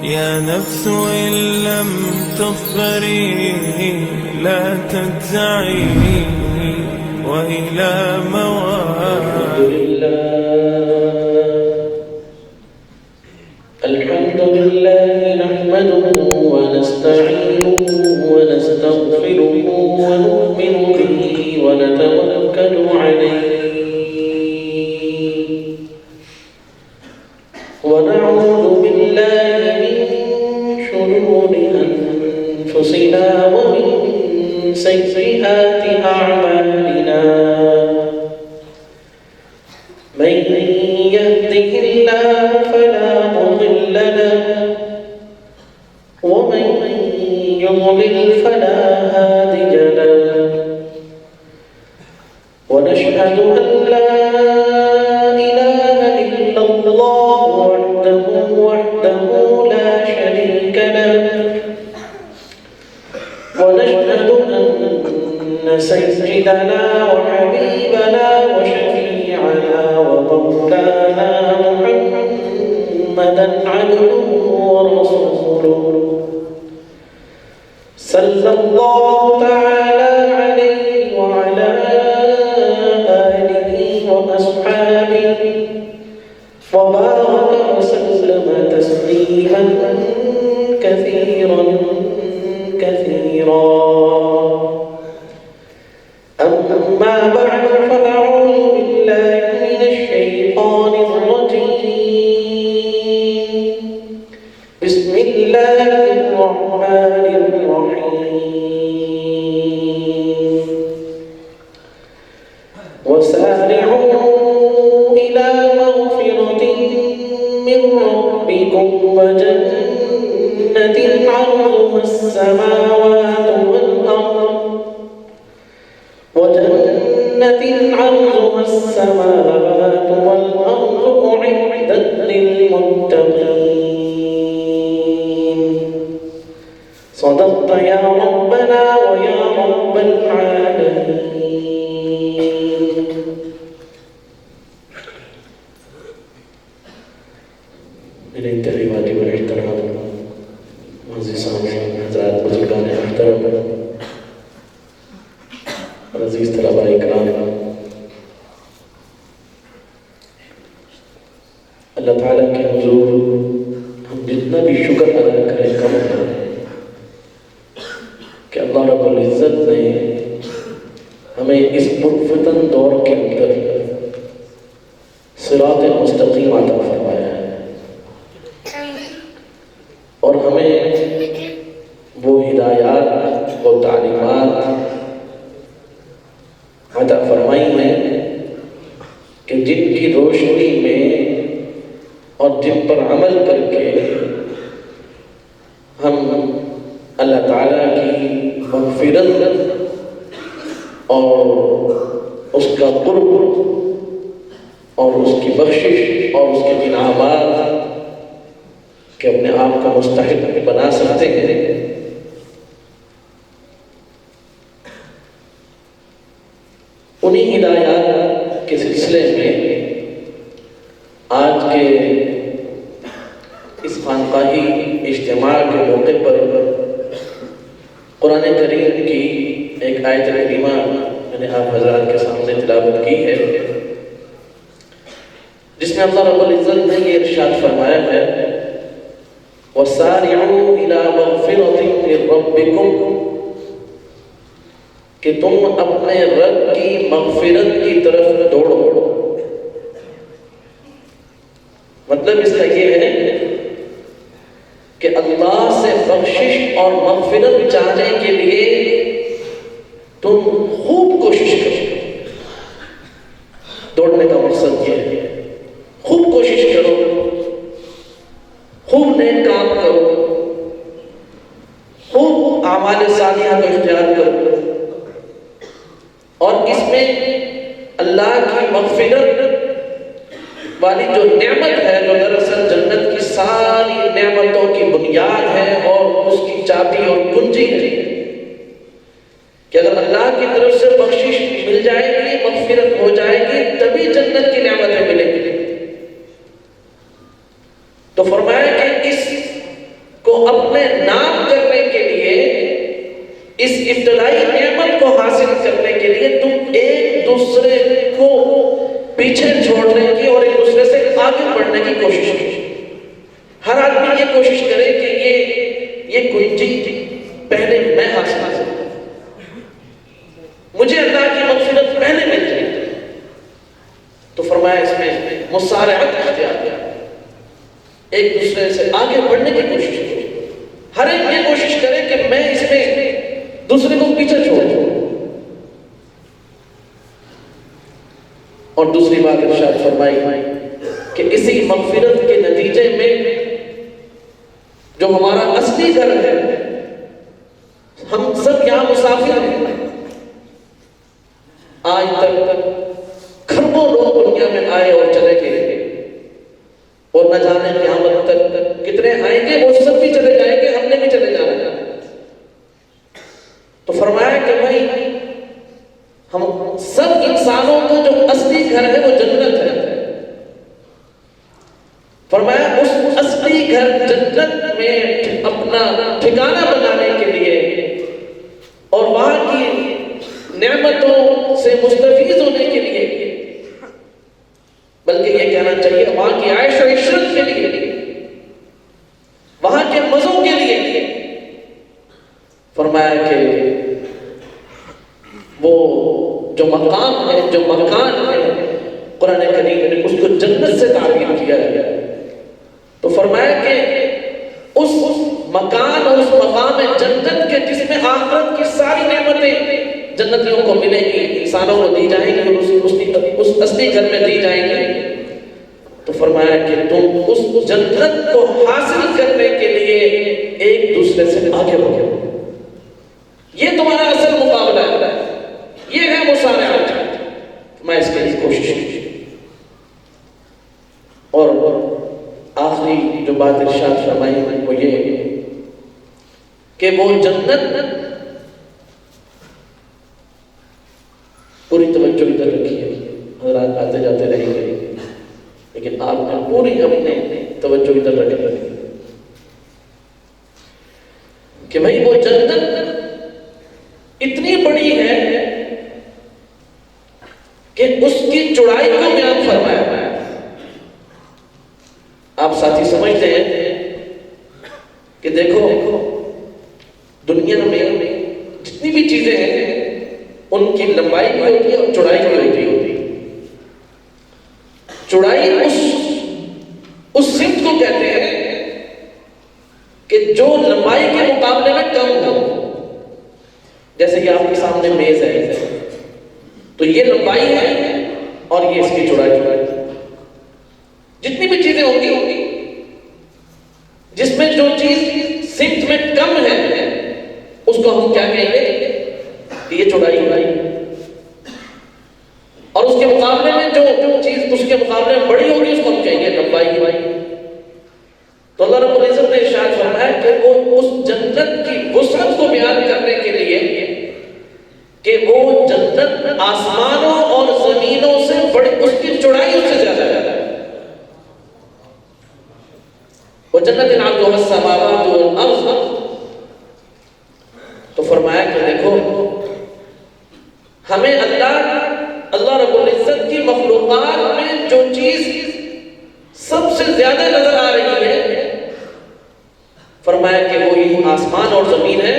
يا نفس إن لم تصبري لا تجزعي وإلى الحمد لله نحمده ونستعينه ونستغفره ونؤمن به ونتوكل عليه ونعوذ بالله من شرور أنفسنا ومن سيئات أعمالنا من يهده الله فلا مضل له ومن يضلل فلا هادي له ونشهد أن لا إله إلا الله وحده لا شريك له ونشهد أن سيدنا وحبيبنا وشفيعنا ومولانا محمدا عبده ورسوله صلى الله تعالى عليه وعلى آله وأصحابه وبارك وسلم تسليما كثيرا كثيرا. أما بعد فأعوذ بالله من الشيطان الرجيم. بسم الله الرحمن الرحيم. وسارعوا إلى مغفرة من ربكم وجنة عرضها السماوات والأرض أعدت للمتقين. صدقت يا ربنا ويا رب العالمين. میرے انتہائی واجب الاحترام معزز سامعین حضرات بزرگان محترم اور عزیز طلباء اکرام، اللہ تعالیٰ کے حضور ہم جتنا بھی شکر ادا کریں کم ہے کہ اللہ رب العزت نے ہمیں اس پرفتن دور کے اندر صراط مستقیم عطا فرمایا ہے اور ہمیں وہ ہدایات وہ تعلیمات عطا فرمائی ہیں کہ جن کی روشنی میں اور جن پر عمل کر کے ہم اللہ تعالیٰ کی مغفرت اور اس کا قرب اور اس کی بخشش اور اس کے انعامات کہ اپنے آپ کو مستحق بنا سکتے ہیں. انہی ہدایات کے سلسلے میں آج کے اس خانقاہی اجتماع کے موقع پر قرآن کریم کی ایک آیت کریمہ میں نے آپ حضرات کے سامنے تلاوت کی ہے، جس میں اللہ رب العزت نے یہ ارشاد فرمایا ہے وَسَارِعُوا إِلَى مَغْفِرَةٍ مِّن رَّبِّكُمْ کہ تم اپنے رب کی مغفرت کی طرف دوڑو. مطلب اس کا یہ ہے کہ اللہ سے بخشش اور مغفرت چاہنے کے لیے تم خوب کوشش کرو. دوڑنے کا مقصد یہ ہے خوب کوشش کرو، خوب نیک کام کرو، خوب اعمال صالحہ کو اختیار کرو اور اس میں اللہ کی مغفرت والی جو نعمت ہے جو دراصل جنت کی ساری نعمتوں کی بنیاد ہے اور اس کی چابی اور کنجی ہے کہ اگر اللہ کی طرف سے بخشش مل جائے گی، مغفرت ہو جائے گی، تبھی جنت کی نعمتیں ملیں گی. تو فرمایا کہ اس ابتدائی نعمت کو حاصل کرنے کے لیے تم ایک دوسرے کو پیچھے چھوڑنے کی اور ایک دوسرے سے آگے بڑھنے کی کوشش کرو. ہر آدمی یہ کوشش کرے کہ یہ کوئی چیز پہلے میں حاصل کروں، مجھے اللہ کی مغفرت پہلے مل جائے. تو فرمایا اس میں مسارعت اختیار کیا، ایک دوسرے سے آگے بڑھنے کی کوشش کرو. ہر ایک یہ کوشش کرے کہ میں اس میں دوسرے کو پیچھے چھوڑوں. اور دوسری بات ارشاد فرمائی کہ اسی مغفرت کے نتیجے میں جو ہمارا اصلی گھر ہے، ہم سب یہاں مسافر ہیں. آج تک کھربوں لوگ دنیا میں آئے اور چلے گئے، اور نہ جانے قیامت تک کتنے آئیں گے، وہ سب بھی چلے جائیں گے، ہم نے بھی چلے جانا ہے. تو فرمایا کہ بھائی ہم سب انسانوں کا جو اصلی گھر ہے وہ جنت ہے. فرمایا اس اصلی گھر جنت میں اپنا ٹھکانہ بنانے کے لیے اور وہاں کی نعمتوں سے مستفید ہونے کے لیے، بلکہ یہ کہنا چاہیے وہاں کی عیش و عشرت کے لیے، وہاں کے مزوں کے لیے، فرمایا کہ وہ جو مقام ہے، جو مکان ہے، قرآن کریم نے اس کو جنت سے تعبیر کیا ہے. تو فرمایا کہ اس مکان اور اس مقام جنت کے جس میں آخرت کی ساری نعمتیں جنتیوں کو ملیں گی، انسانوں کو دی جائیں گی اور اس اصلی گھر میں دی جائیں گی. تو فرمایا کہ تم اس جنت کو حاصل کرنے کے لیے ایک دوسرے سے آگے بڑھو. یہ تمہارا اصل مقابلہ ہے، یہ ہے مسارعت. میں اس کے لیے کوشش کی. اور آخری جو بات ارشاد فرمائی وہ یہ کہ وہ جنت، پوری توجہ ادھر رکھیے، حضرات آتے جاتے رہیں گے لیکن آپ نے پوری اپنے توجہ ادھر رکھیں کہ بھائی وہ جنت اتنی بڑی ہے کہ اس کی چوڑائی کو بیان فرمایا. آپ ساتھی سمجھتے ہیں کہ دیکھو دنیا میں جتنی بھی چیزیں ہیں ان کی لمبائی بھی ہوتی ہے اور چوڑائی بھی ہوتی ہے. چوڑائی اس سمت کو کہتے ہیں کہ جو لمبائی کے مقابلے میں کم ہو. جیسے کہ آپ کے سامنے میز ہے تو یہ لمبائی ہے اور یہ اس کی چوڑائی. جتنی بھی چیزیں ہوں گی جس میں جو چیز سمت میں کم ہے اس کو ہم کیا کہیں گے کہ یہ چوڑائی اور اس کے مقابلے میں جو چیز اس کے مقابلے میں بڑی ہوگی اس کو ہم کہیں گے لمبائی. تو اللہ رب العزت نے ارشاد فرمایا کہ وہ اس جنت کی وسعت کو بیان کرنے کے لیے کہ وہ جنت آسمانوں اور زمینوں سے بڑی، اس کی چوڑائی اس سے زیادہ ہے. وہ جنت عرضها السماوات والارض. تو فرمایا کہ دیکھو ہمیں اللہ رب العزت کی مخلوقات میں جو چیز سب سے زیادہ نظر آ رہی ہے، فرمایا کہ وہ یہ آسمان اور زمین ہے.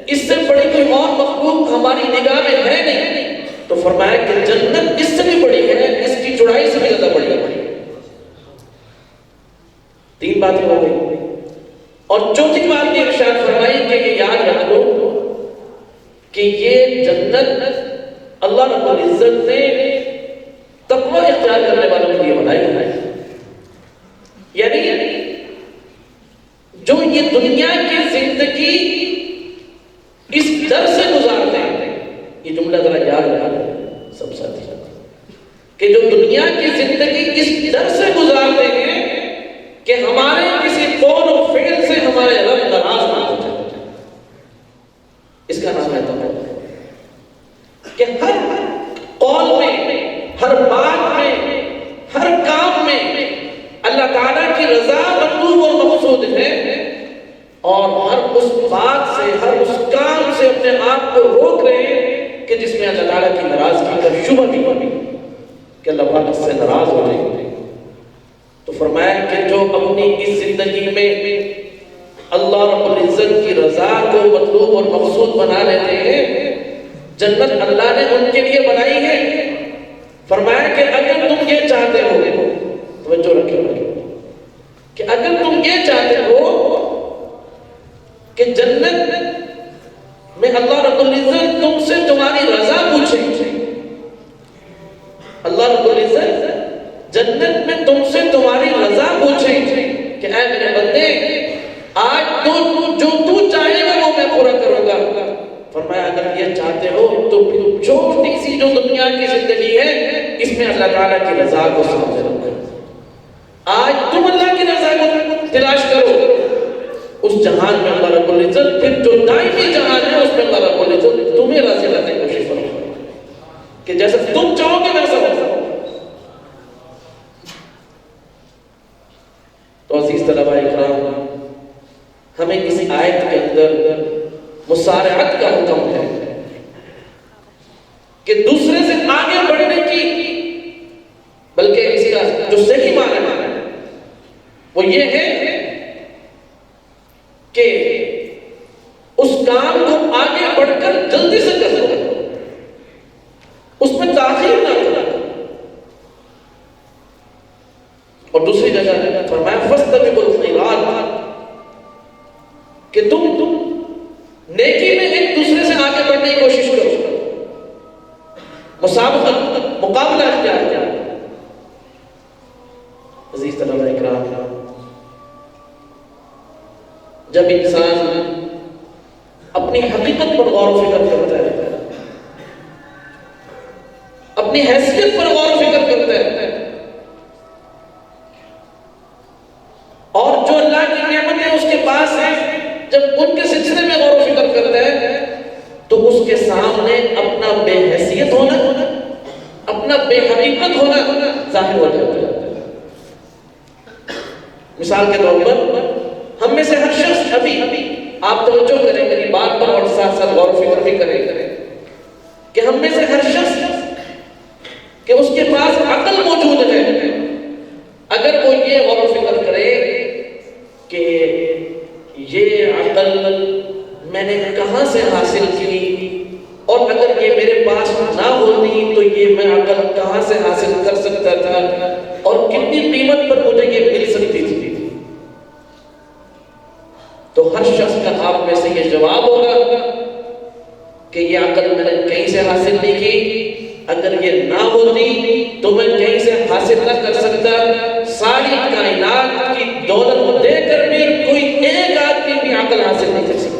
اس سے بڑی کوئی اور مخلوق ہماری نگاہ میں ہے نہیں. تو فرمایا کہ جنت اس سے بھی بڑی ہے، اس کی چوڑائی سے بھی زیادہ بڑی ہے. 3 باتیں ہو گئی. اور چوتھی بات یہ ارشاد فرمائی کہ یہ یاد رکھ لو کہ یہ جنت اللہ رب العزت نے تقوی اختیار کرنے والوں کے لیے بنائی. یعنی جو یہ دنیا کی زندگی اس ڈر سے گزارتے ہیں، یہ جملہ ذرا یاد رکھنا سب ساتھی، کہ جو دنیا کی زندگی اس ڈر سے گزارتے ہیں کہ ہمارے کسی قول و فعل سے ہمارے رب ناراض نہ ہو جائے. اس کا نام ہے تقوی. کہ ہر قول میں، ہر بات میں، ہر کام میں اللہ تعالیٰ کی رضا مطلوب اور مقصود ہے، اور ہر اس بات سے، ہر اس کام سے اپنے آپ کو روک رہے ہیں کہ جس میں اللہ تعالیٰ کی ناراضگی کا شبہ بھی کہ اللہ پاک اس سے ناراض ہو جائے گے۔ تو فرمایا کہ جو اپنی اس زندگی میں اللہ رب العزت کی رضا کو مطلوب اور مقصود بنا لیتے ہیں، جنت اللہ نے ان کے لیے بنائی ہے۔ فرمایا کہ اگر تم یہ چاہتے ہو، توجہ رکھیں کہ اگر تم یہ چاہتے ہو کہ جنت میں اللہ رب العزت تم سے تمہاری رضا پوچھے، اللہ رب العزت جنت میں تم سے تمہاری رضا پوچھے کہ اے میرے بندے آج جو تو چاہے گا وہ میں پورا کروں گا۔ فرمایا اگر یہ چاہتے ہو تو پھر چھوٹی سی جو دنیا کی زندگی ہے اس میں اللہ تعالیٰ کی رضا کو سامنے رکھو۔ آج تم اللہ کی رضا کو تلاش کرو، اس جہان میں اللہ رب العزت پھر جو دائمی جہان ہے اس میں اللہ رب العزت تمہیں راضی کرنے کی کوشش کرو کہ جیسا تم چاہو گے ویسا ہو۔ تو عزیز طلباء اکرام، ہمیں اس آیت کے اندر مسارعت کا حکم ہے کہ دوسرے سے آگے بڑھنے کی، بلکہ اس کا جو صحیح معنی ہے وہ یہ ہے کہ اس کام کو آگے بڑھ کر جلدی سے کر دو، اس میں تاخیر نہ کرو۔ اور دوسری جگہ فرمایا فاستبقوا الخیرات، کہ تم نیکی میں ایک دوسرے سے آگے بڑھنے کی کوشش کرو، مسابقہ، مقابلہ اختیار کرو۔ عزیز طلباء اکرام، جب انسان اپنی حقیقت پر غور و فکر کرتا ہے، اپنی حیثیت پر غور و فکر کرتا ہے، اور جو اللہ کی نعمتیں اس کے پاس ہیں جب ان کے سلسلے میں غور و فکر کرتا ہے تو اس کے سامنے اپنا بے حیثیت ہونا، اپنا بے حقیقت ہونا ظاہر ہو جاتا ہے۔ مثال کے طور پر ہم میں سے ہر شخص، ابھی آپ توجہ کریں میری بات پر اور ساتھ ساتھ غور و فکر بھی کریں کہ ہم میں سے ہر شخص کہ اس کے پاس عقل موجود ہے، اگر وہ یہ غور و فکر کرے کہ یہ عقل میں نے کہاں سے حاصل کی، اور اگر یہ میرے پاس نہ ہوتی تو یہ میں عقل کہاں سے حاصل کر سکتا تھا، اور کتنی قیمت پر مجھے یہ مل سکتی تھی، تو ہر شخص کا آپ میں سے یہ جواب ہوگا کہ یہ عقل میں نے کہیں سے حاصل نہیں کی، اگر یہ نہ ہوتی تو میں کہیں سے حاصل نہ کر سکتا، ساری کائنات کی دولت دے کر بھی کوئی ایک آدمی بھی عقل حاصل نہیں کر سکتا۔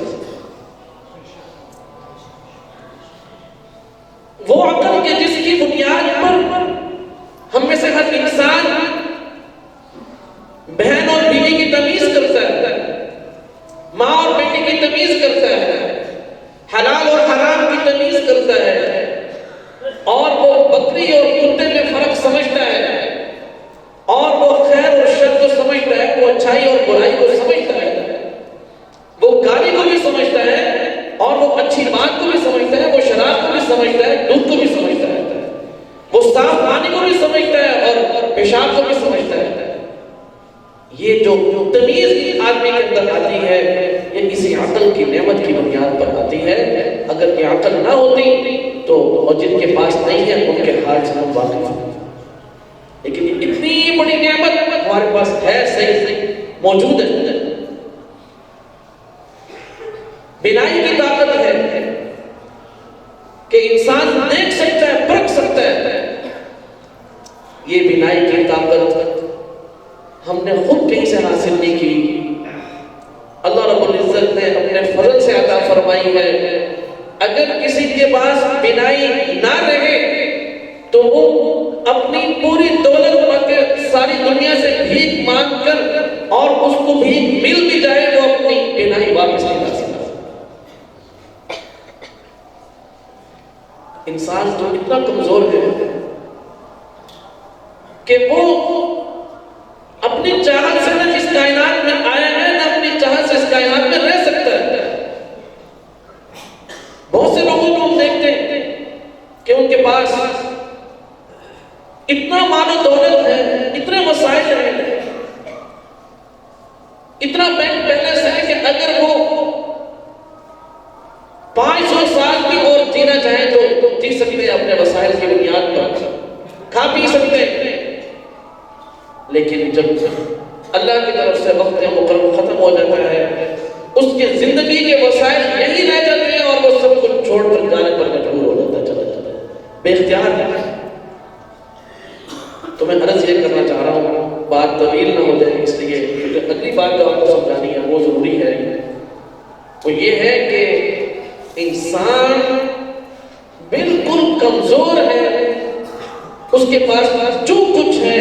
وہ عقل کے جس کی بنیاد پر ہم میں سے ہر انسان بہن اور بیوی کی تمیز کرتا ہے، ماں اور بیٹی کی تمیز کرتا ہے، حلال اور حرام کی تمیز کرتا ہے، اور وہ بکری اور کتے میں فرق سمجھتا ہے، اور وہ خیر اور شر کو سمجھتا ہے، وہ اچھائی اور برائی کو سمجھتا ہے، وہ گالی کو بھی سمجھتا ہے اور وہ اچھی بات کو بھی سمجھتا ہے، وہ شراب کو بھی سمجھتا ہے، دودھ کو بھی سمجھتا ہے، وہ صاف پانی کو بھی سمجھتا ہے اور پیشاب کو بھی سمجھتا ہے۔ یہ جو تمیز آدمی کے اندر آتی ہے یہ کسی عقل کی نعمت کی بنیاد پر آتی ہے۔ اگر یہ عقل نہ ہوتی تو اور جن کے پاس نہیں ہے ان کے حال سے ہم واقف ہیں، لیکن اتنی بڑی نعمت ہمارے پاس ہے، صحیح موجود ہے، بینائی کی طاقت ہے کہ انسان دیکھ سکتا ہے، پرکھ سکتا ہے۔ یہ بینائی کی طاقت ہم نے خود کہیں سے حاصل نہیں کی، اللہ رب العزت نے اپنے فضل سے عطا فرمائی ہے۔ اگر کسی کے پاس بینائی نہ رہے تو وہ اپنی پوری دولت بلکہ ساری دنیا سے بھیک مانگ کر اور اس کو بھیک مل بھی جائے وہ اپنی بینائی واپس نہیں لا سکتا۔ انسان تو اتنا کمزور ہے کہ وہ اپنی چاہت سے نہ اس کائنات میں آیا ہے، نہ اپنی چاہت سے اس کائنات میں رہ سکتا ہے۔ اتنا مال و دولت ہے، اتنے وسائل ہیں، اتنا بینک بیلنس ہے کہ اگر وہ 500 سال بھی اور جینا چاہیں تو جی سکتے ہیں اپنے وسائل کی بنیاد پر، کھا پی سکتے ہیں. لیکن جب اللہ کی طرف سے وقت مقرر ختم ہو جاتا ہے، اس کے زندگی کے وسائل یہی رہ جاتے ہیں اور وہ سب کچھ چھوڑ کر جانے پر مجبور ہو جاتا ہے، چلا جاتا ہے بے اختیار ہے. تو میں عرض یہ کرنا چاہ رہا ہوں، بات طویل نہ ہو جائے اس لیے، کیونکہ اگلی بات جو آپ کو سمجھانی ہے وہ ضروری ہے. وہ یہ ہے کہ انسان بالکل کمزور ہے، اس کے پاس جو کچھ ہے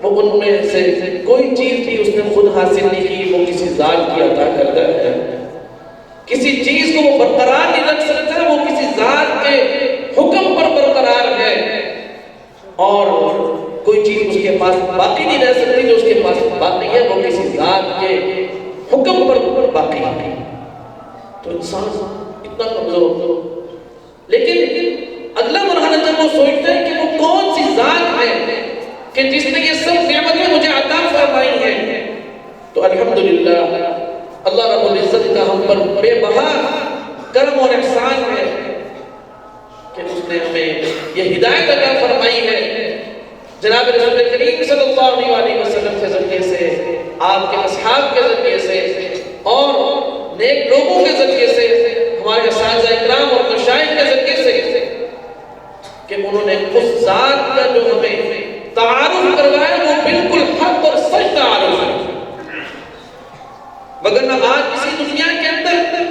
وہ ان میں سے کوئی چیز بھی اس نے خود حاصل نہیں کی، وہ کسی ذات کی عطا کرتا ہے. کسی چیز کو وہ برقرار نہیں رکھ سکتا، وہ کسی ذات کے حکم پر برقرار ہے، اور کوئی چیز اس کے پاس باقی نہیں رہ سکتی جو اس کے پاس باقی ہے، وہ کسی ذات کے حکم پر باقی ہے. تو انسان اتنا کمزور. لیکن اگلا مرحلہ جب وہ سوچتا ہے کہ وہ کون سی ذات ہے کہ جس نے یہ سب نعمتیں مجھے عطا فرمائی ہیں، تو الحمدللہ اللہ رب العزت کا ہم پر بے بہا کرم اور احسان ہے کہ اس نے ہمیں یہ ہدایت عطا فرمائی ہے. جناب رسول کریم صلی اللہ علیہ وسلم کے ذریعے سے، آپ کے اصحاب کے ذریعے سے اور نیک لوگوں کے ذریعے سے، ہمارے اساتذہ اکرام اور مشائخ کے ذریعے سے، کہ انہوں نے اس ذات کا جو ہمیں تعارف کروایا وہ بالکل حق اور سچ تعارف ہے. وگرنہ آج اسی دنیا کے اندر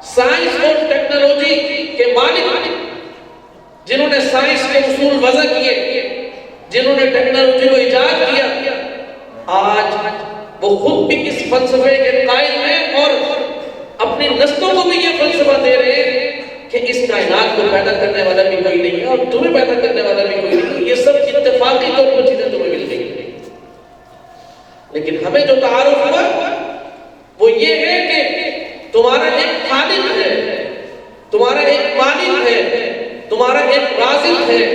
سائنس اور ٹیکنالوجی کے مالک، جنہوں نے سائنس کے اصول وضع کیے، جنہوں نے ٹیکنالوجی کو ایجاد کیا، آج وہ خود بھی اس فلسفے کے قائل ہیں اور اپنی نسلوں کو بھی یہ فلسفہ دے رہے ہیں کہ اس کائنات کو پیدا کرنے والا بھی کوئی نہیں ہے اور تمہیں پیدا کرنے والا بھی کوئی نہیں ہے، یہ سب اتفاقی طور پر چیزیں تمہیں مل گئی. لیکن ہمیں جو تعارف ہوا وہ یہ ہے کہ تمہارا ایک خالق ہے، تمہارا ایک مالک ہے، تمہارا ایک رازق ہے،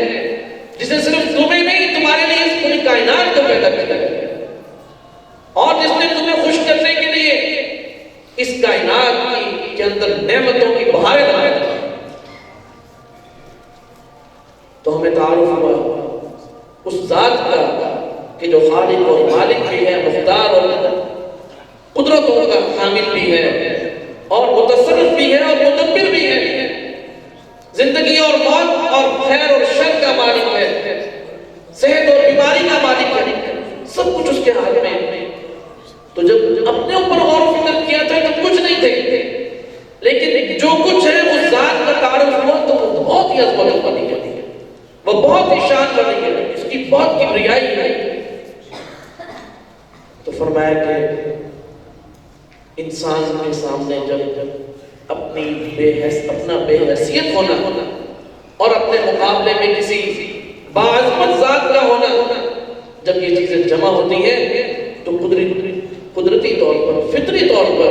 جس نے صرف تمہیں نہیں تمہارے لیے اس پوری کائنات کو پیدا کیا ہے، اور جس نے تمہیں خوش کرنے کے لیے اس کائنات کے اندر نعمتوں کی بہاریں ڈالی. تو ہمیں تعارف ہوا اس ذات کا کہ جو خالق اور مالک بھی ہے، مختار اور قدرتوں کا حامل بھی ہے، اور متصرف بھی ہے اور مدبر بھی ہے، زندگی اور موت اور خیر اور شر کا مالک ہے، صحت اور بیماری کا مالک ہے، سب کچھ اس کے ہاتھ میں. تو جب اپنے اوپر غور و فکر کیا تھا تو کچھ نہیں تھے، لیکن جو کچھ ہے اس ذات کا تعارف ہوا تو وہ بہت ہی عظمت بنی گئی، وہ بہت ہی شان بنی گئی، اس کی بہت کبریائی ہے. تو فرمایا کہ انسان کے سامنے جب اپنا بے حیثیت ہونا اور اپنے مقابلے میں کسی باعظمت ذات کا ہونا، جب یہ چیزیں جمع ہوتی ہیں تو قدرتی طور پر، فطری طور پر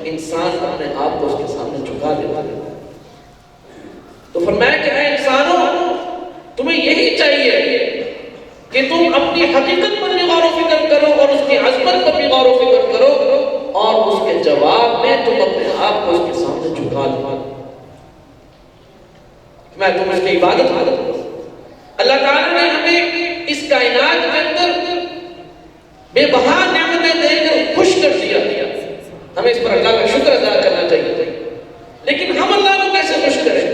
انسان اپنے آپ کو اس کے سامنے جھکا دیتا ہے. تو فرمایا کہ اے انسانوں، تمہیں یہی چاہیے کہ تم اپنی حقیقت پر بھی غور و فکر کرو اور اس کی عظمت پر بھی غور و فکر کرو، اور اس کے جواب میں تم اپنے آپ کو اس کے سامنے جھکا دو. میں تم اس کی عبادت کروں. اللہ تعالیٰ نے ہمیں اس کائنات کے اندر بے بہا نعمتیں دے کر خوش کر دیا. ہمیں اس پر اللہ کا شکر ادا کرنا چاہیے. لیکن ہم اللہ کو کیسے خوش کریں؟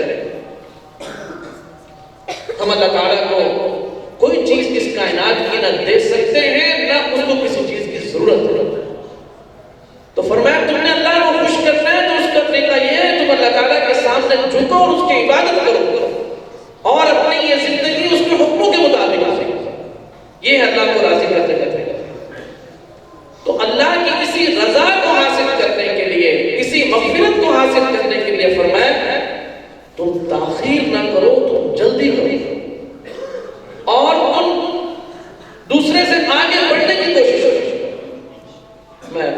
ہم اللہ تعالیٰ کو کوئی چیز اس کائنات کی نہ دے سکتے ہیں، نہ اس کو کسی چیز کی ضرورت ہے. تو فرمایا تم نے اللہ کو خوش کرنا ہے تو اس کا طریقہ یہ ہے تم اللہ تعالیٰ کے سامنے جھکو اور اس کی عبادت کرو، اور اپنی یہ زندگی اس کے حکموں کے مطابق ہے. یہ ہے اللہ کو راضی کرنے کا طریقہ. تو اللہ کی کسی رضا کو حاصل کرنے کے لیے، کسی مغفرت کو حاصل کرنے کے لیے فرمایا تم تاخیر نہ کرو، تم جلدی کرو، اور تم دوسرے سے آگے بڑھنے کی کوشش کرو. میں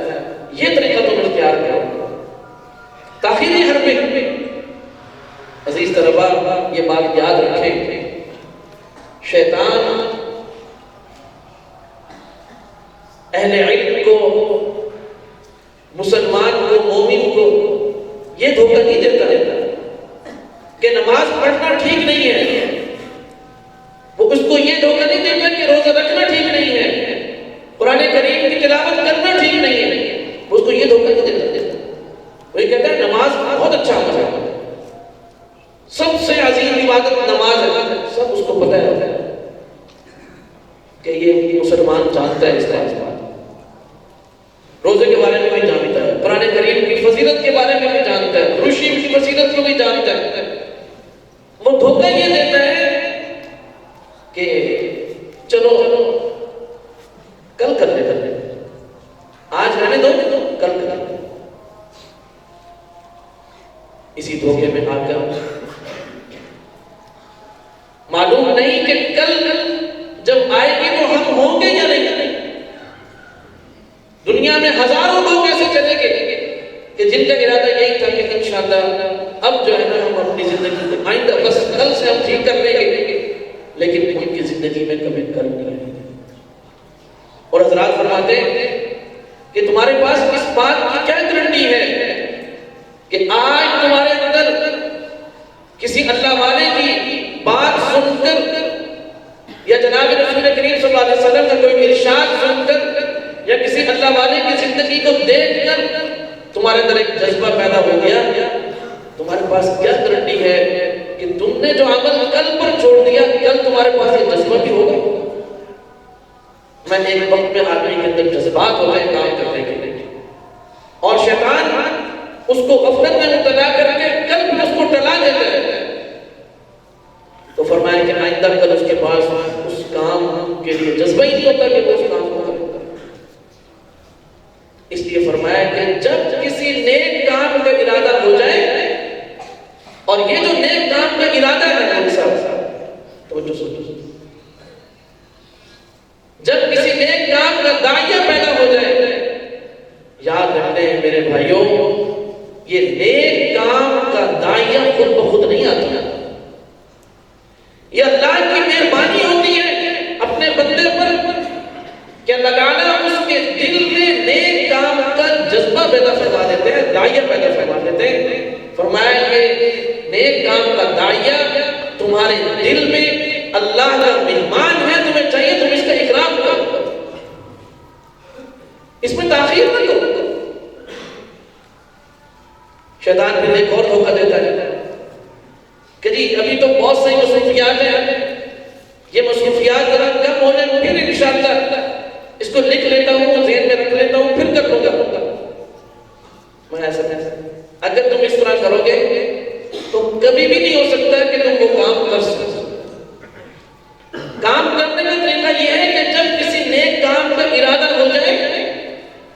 یہ طریقہ تم اختیار کرو. تاخیری حربیں، عزیز طلباء یہ بات یاد رکھیں، مسلمان کو، مومن کو یہ دھوکہ نہیں دیتا کہ نماز پڑھنا ٹھیک نہیں ہے، وہ اس کو یہ دھوکہ نہیں دیتا کہ روزہ رکھنا ٹھیک نہیں ہے، قرآن کریم کی تلاوت کرنا ٹھیک نہیں ہے، وہ اس کو یہ دھوکہ نہیں دیتا، وہ یہ کہتا ہے نماز بہت اچھا عمل ہے، سب سے عظیم عبادت نماز ہے، سب اس کو پتہ ہے کہ یہ مسلمان جانتا ہے اس بات، روزے کے بارے میں بھی جانتا ہے، قرآن کریم کی فضیلت کے بارے میں بھی جانتا ہے، درود شریف کی فضیلت کو بھی جانتا ہے، وہ دھوکہ یہ دیتا ہے کہ چلو کل کر لیں، آج رہنے دو کل کر لیں، اسی دھوکے میں آ کر معلوم نہیں کہ کل جب آئے گی تو ہم ہوں گے یا نہیں، دنیا میں ہزاروں لوگ ایسے چلے گئے کہ جن کا ارادہ یہی تھا کہ انشاءاللہ اب جو ہے نا ہم اپنی زندگی کو آئندہ بس کل سے ہم ٹھیک کر لیں گے، لیکن ان کی زندگی میں کبھی کر نہیں رہے، اور حضرات فرماتے ہیں کہ تمہارے پاس اس بات کی کیا گارنٹی ہے کہ آج تمہارے اندر کسی اللہ والے کی بات سن کر یا جناب رسول کریم صلی اللہ علیہ وسلم کا کوئی ارشاد سن کر یا کسی اللہ والے کی زندگی کو دیکھ کر تمہارے اندر ایک جذبہ پیدا ہو گیا، تمہارے پاس کیا گارنٹی ہے کہ تم نے جو عمل کل پر چھوڑ دیا کل تمہارے پاس یہ جذبہ بھی ہوگا؟ میں ایک وقت میں آدمی کے اندر جذبات ہوتے ہیں کام کرنے کے لیے، اور شیطان اس کو غفلت میں مبتلا کر کے کل بھی اس کو ٹلا دیتا ہے، تو فرمایا کہ آئندہ کل اس کے پاس اس کام کے لیے جذبہ ہی نہیں ہوتا کہ وہ اس کام کو کرے، اس لیے فرمایا کہ جب کسی نیک کام کا ارادہ ہو جائے، اور یہ جو نیک کام کا ارادہ ہے توجہ سنو، جب کسی نیک کام کا داعیہ پیدا ہو جائے، یاد رکھتے ہیں میرے بھائیوں، یہ نیک کام کا داعیہ خود بخود نہیں آتا، یہ اللہ کی مہربانی ہوتی ہے اپنے بندے پر کہ اللہ تعالیٰ اس کے دل میں نیک کام کا جذبہ پیدا فرما دیتے ہیں، داعیہ پیدا فرما دیتے ہیں، فرمایا کہ نیک کام کا داعیہ تمہارے دل میں اللہ کا مہمان ہے، تمہیں چاہیے تم اس کا اکرام کرو، اس میں تاخیر نہ کرو۔ شیطان پھر ایک اور دھوکہ دیتا ہے کہ جی ابھی تو بہت سی مصروفیات ہیں، یہ مصروفیات ذرا کم ہو جائے پھر انشاءاللہ اس کو لکھ لیتا ہوں، ذہن میں رکھ لیتا ہوں، پھر کر لوں گا۔ میں ایسا اگر تم اس طرح کرو گے تو کبھی بھی نہیں ہو سکتا کہ تم وہ کام کر سکو۔ کام کرنے کا طریقہ یہ ہے کہ جب کسی نیک کام کا ارادہ ہو جائے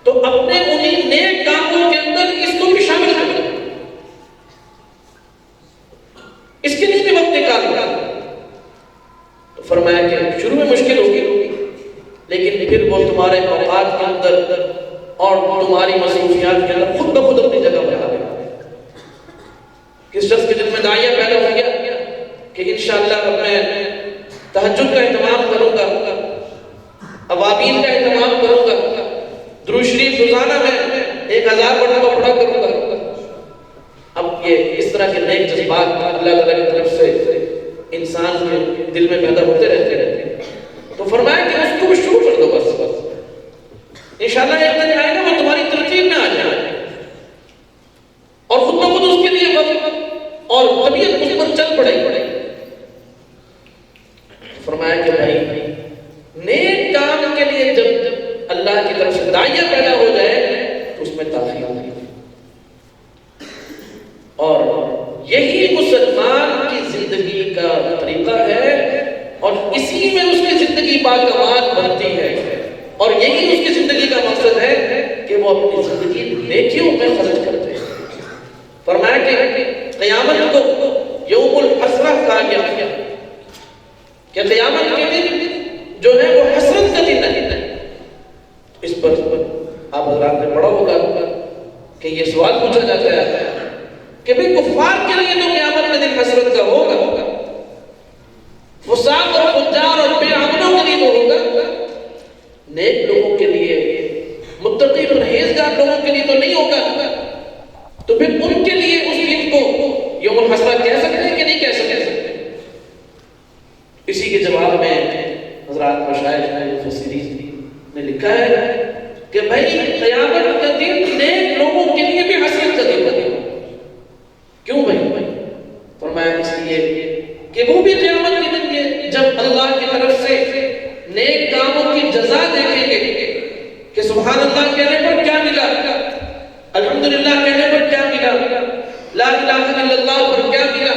تو اپنے انہی نیک کاموں کے اندر اس کو بھی شامل کر دو، اس کے لیے بھی وقت نکالو۔ تو فرمایا کہ شروع میں مشکل ہوگی، لیکن پھر وہ تمہارے اوقات کے اندر اور تمہاری مصروفیات کے اندر خود بخود اپنی جگہ بنا دے گا۔ کس شخص کے دل میں داعیہ پیدا ہو گیا کہ انشاءاللہ اب میں تہجد کا اہتمام کروں گا، اوابین کا اہتمام کروں گا، درود شریف روزانہ میں 1000 مرتبہ پڑھا کروں گا، اب یہ اس طرح کے نیک جذبات اللہ تعالیٰ کی طرف سے انسان کے دل میں پیدا ہوتے رہتے ہیں، تو فرمایا کہ اس کو شروع کر دو، بس انشاءاللہ ایک دن آئے گا وہ تمہاری ترتیب میں آ جائے، اور خود بخود اس کے لیے وقت اور طبیعت اس پر چل پڑے گی۔ فرمایا کہ بھائی نیک کام کے لیے جب اللہ کی طرف سے داعیہ پیدا ہو جائے تو اس میں تاخیر نہیں، اور یہی مسلمان کی زندگی کا طریقہ ہے، اور اسی میں اس کی زندگی باکمال بنتی ہے، اور یہی اس کی زندگی کا مقصد ہے کہ وہ اپنی زندگی نیکیوں میں خرچ کرتے ہیں۔ فرمایا کہ قیامت کو یوم الحسرہ کہا گیا کہ قیامت کے دن جو ہے وہ حسرت کا دن ہے۔ اس پر آپ حضرات نے پڑھا ہوگا کہ یہ سوال پوچھا جاتا ہے کہ بھئی کفار کے لیے تو قیامت کا دن حسرت کا ہوگا، فساق اور فجار اور بے عملوں کے لیے تو ہوگا، نیک لوگوں کے لیے، متقی اور پرہیزگار سب لوگوں کے لیے تو نہیں ہوگا، تو پھر ان کے لیے اس دن کو یوم الحسرہ کہہ سکتے ہیں کہ نہیں کہہ سکتے؟ اسی کے جواب میں حضرات مشائخ مفسرین نے لکھا ہے کہ بھائی قیامت کا دن نیک لوگوں کے لیے بھی حسرت کا دن ہے۔ کیوں بھائی؟ فرمایا اس لیے کہ وہ بھی قیامت کے دن یہ جب اللہ کی طرف سے نیک کاموں کی جزا دیکھیں گے کہ سبحان اللہ کہنے پر کیا ملا، الحمدللہ کہنے پر کیا ملا، لا الہ الا اللہ پر کیا ملا،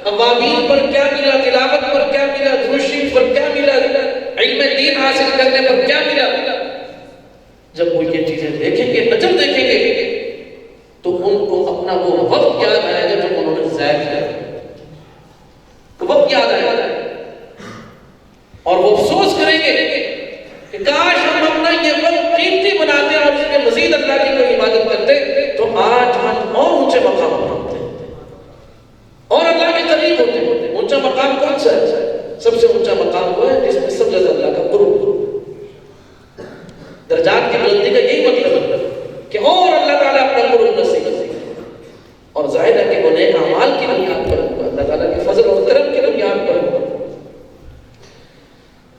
اوابین پر کیا ملا، تلاوت پر کیا ملا، درود شریف پر کیا ملا، علم دین حاصل کرنے پر کیا ملا، جب وہ یہ چیزیں دیکھیں گے، اجر دیکھیں گے، تو ان کو اپنا وہ وقت یاد آئے گا جب انہوں نے ضائع کیا، وہ وقت یاد آئے گا اور وہ افسوس کریں گے کہ کاش ہم اپنا یہ وقت قیمتی بناتے اور اس میں مزید اللہ کی کوئی عبادت کرتے تو آج ہم اور اونچے مقام پر ہوتے اور اللہ کے قریب ہوتے۔ اونچا مقام کون سا ہے؟ سب سے اونچا مقام وہ ہے جس میں سب سے زیادہ اللہ کا قرب۔ درجات کی بلندی کا یہی مطلب ہے کہ اور اللہ تعالیٰ اپنا قرب نصیب کرے، اور ظاہر ہے کہ وہ نیک اعمال کی بنیاد پر ہوگا، اللہ تعالیٰ کے فضل اور کرم کی بنیاد پر ہوگا۔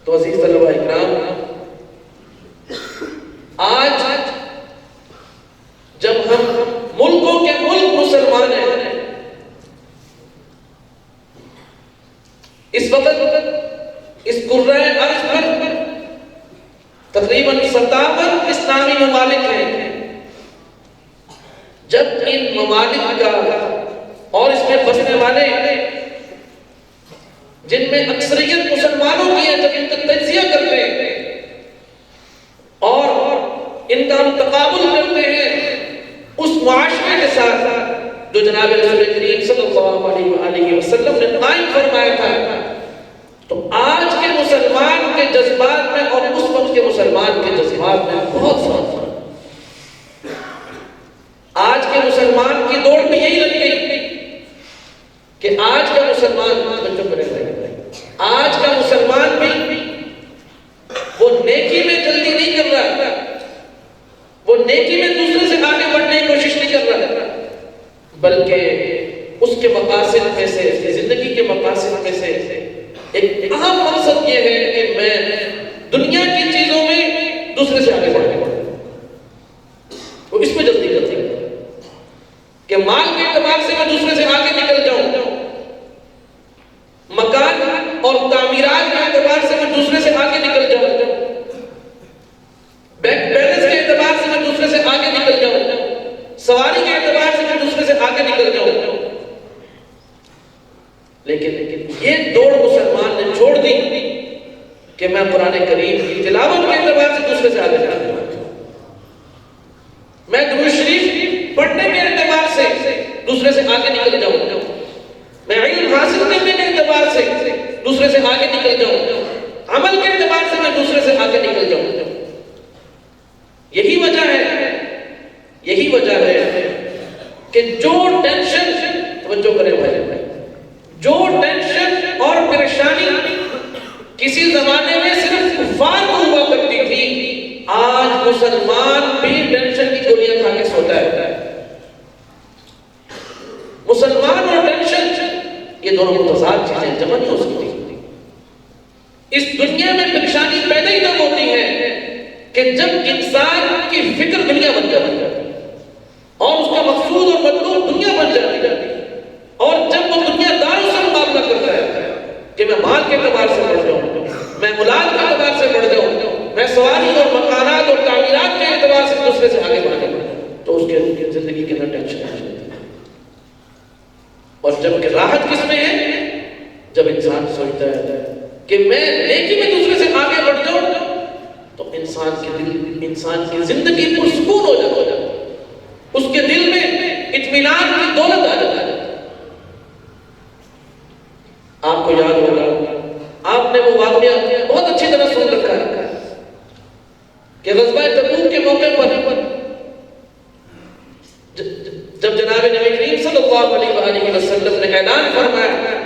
تو عزیز طلباء اکرام، آج جب ہم ملکوں کے ملک مسلمان ہیں، اس وقت اس کرۂ ارض پر تقریباً 57 اسلامی ممالک ہیں۔ جب ان ممالک کا اور اس میں بسنے والے جن میں اکثریت مسلمانوں کی ہے، جب ان کا تجزیہ کرتے ہیں اور ان کا ہم تقابل کرتے ہیں اس معاشرے کے ساتھ جو جناب رسول کریم صلی اللہ علیہ وآلہ وسلم نے قائم فرمایا تھا، تو آج کے مسلمان کے جذبات میں اور اس وقت کے مسلمان کے جذبات میں بہت فرق ہے۔ آج کے مسلمان کی دوڑ میں یہی لگ گئی کہ آج کا مسلمان آج کا مسلمان بھی وہ نیکی میں جلدی نہیں کر رہا، وہ نیکی میں دوسرے سے آگے بڑھنے کی کوشش نہیں کر رہا، بلکہ اس کے مقاصد میں سے، اس کی زندگی کے مقاصد میں سے ایک اہم مقصد یہ ہے کہ میں دنیا کی چیزوں میں دوسرے سے آگے بڑھنے وہ اس میں جلدی کرتے ہیں کہ مال کے اعتبار سے میں دوسرے سے آگے نکل جاؤں، مکان اور تعمیرات کے اعتبار سے میں دوسرے سے آگے نکل جاؤں، بینک بیلنس کے اعتبار سے میں دوسرے سے آگے نکل جاؤں، سواری کے اعتبار سے میں دوسرے سے آگے نکل جاؤں۔ لیکن یہ دوڑ مسلمان نے چھوڑ دی کہ میں قرآن کریم کی تلاوت کے اعتبار سے دوسرے سے آگے نکل جاؤں، میں درود شریف پڑھنے کے اعتبار سے دوسرے سے آگے نکل جاؤں، میں علم حاصل کرنے کے اعتبار سے دوسرے سے آگے نکل جاؤں، عمل کے اعتبار سے میں دوسرے سے آگے نکل جاؤں۔ یہی وجہ ہے کہ جو ٹینشن، توجہ کریں بھائی، جو ٹینشن اور پریشانی کسی زمانے میں صرف کفار کو ہوا کرتی تھی، آج مسلمان بھی ٹینشن کی گولیاں کھا کے سوتا ہے۔ مسلمان اور ٹینشن یہ دونوں متضاد چیزیں جمع نہیں ہو سکتی۔ اس دنیا میں پریشانی پیدا ہی تب ہوتی ہے کہ جب انسان کی فکر دنیا بن جاتی ہے اور اس کا مقصود اور مطلوب دنیا بن جاتی ہے، اور جب وہ دنیا داروں سے مقابلہ کرتا ہے کہ میں مال کے اعتبار سے بڑھ جاؤں، میں اولاد کے اعتبار سے بڑھ جاؤں، میں سواری اور مکانات اور تعمیرات کے اعتبار سے دوسرے سے آگے بڑھ جاؤں، تو اس کے زندگی کے اندر ٹینشن آ جاتی ہے۔ اور جب کہ راحت کس میں ہے؟ جب انسان سوچتا ہے کہ میں نیکی میں دوسرے سے آگے بڑھ جاؤں، تو انسان کی زندگی پرسکون ہو جاتا ہے، اس کے دل میں اطمینان کی دولت آ جاتا ہے۔ آپ کو یاد ہوگا، آپ نے وہ واقعہ بہت اچھی طرح سن رکھا ہے کہ غزوہ تبوک کے موقع پر جب جناب نبی کریم صلی اللہ علیہ وآلہ وسلم نے اعلان فرمایا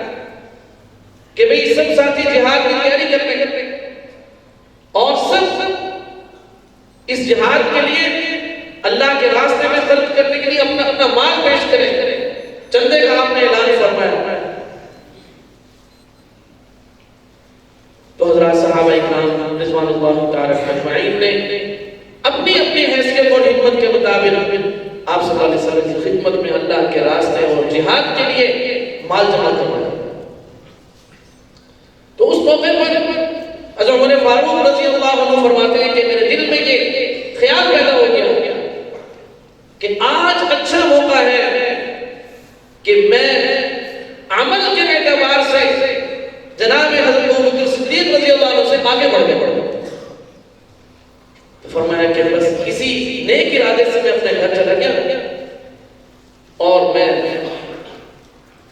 کہ بھئی سب ساتھی جہاد کی تیاری کریں اور سب اس جہاد کے لیے اللہ کے راستے میں خرچ کرنے کے لیے اپنا مال پیش کریں. چندے کا آپ نے اعلان فرمایا. تو حضرات صحابہ اکرام رضوان اللہ تعالی اجمعین نے اپنی اپنی حیثیت اور ہمت کے مطابق آپ صلی اللہ علیہ وسلم کی خدمت میں اللہ کے راستے اور جہاد کے لیے مال جمع کروایا. تو اس موقع پر حضرت عمر فاروق رضی اللہ عنہ فرماتے ہیں کہ میرے دل میں یہ خیال پیدا ہو گیا کہ آج اچھا موقع ہے کہ میں عمل کے اعتبار سے جناب حضرت ابوبکر صدیق رضی اللہ عنہ سے آگے بڑھ گیا. تو فرمایا کہ بس کسی نیک ارادے سے میں اپنے گھر چلا گیا اور میں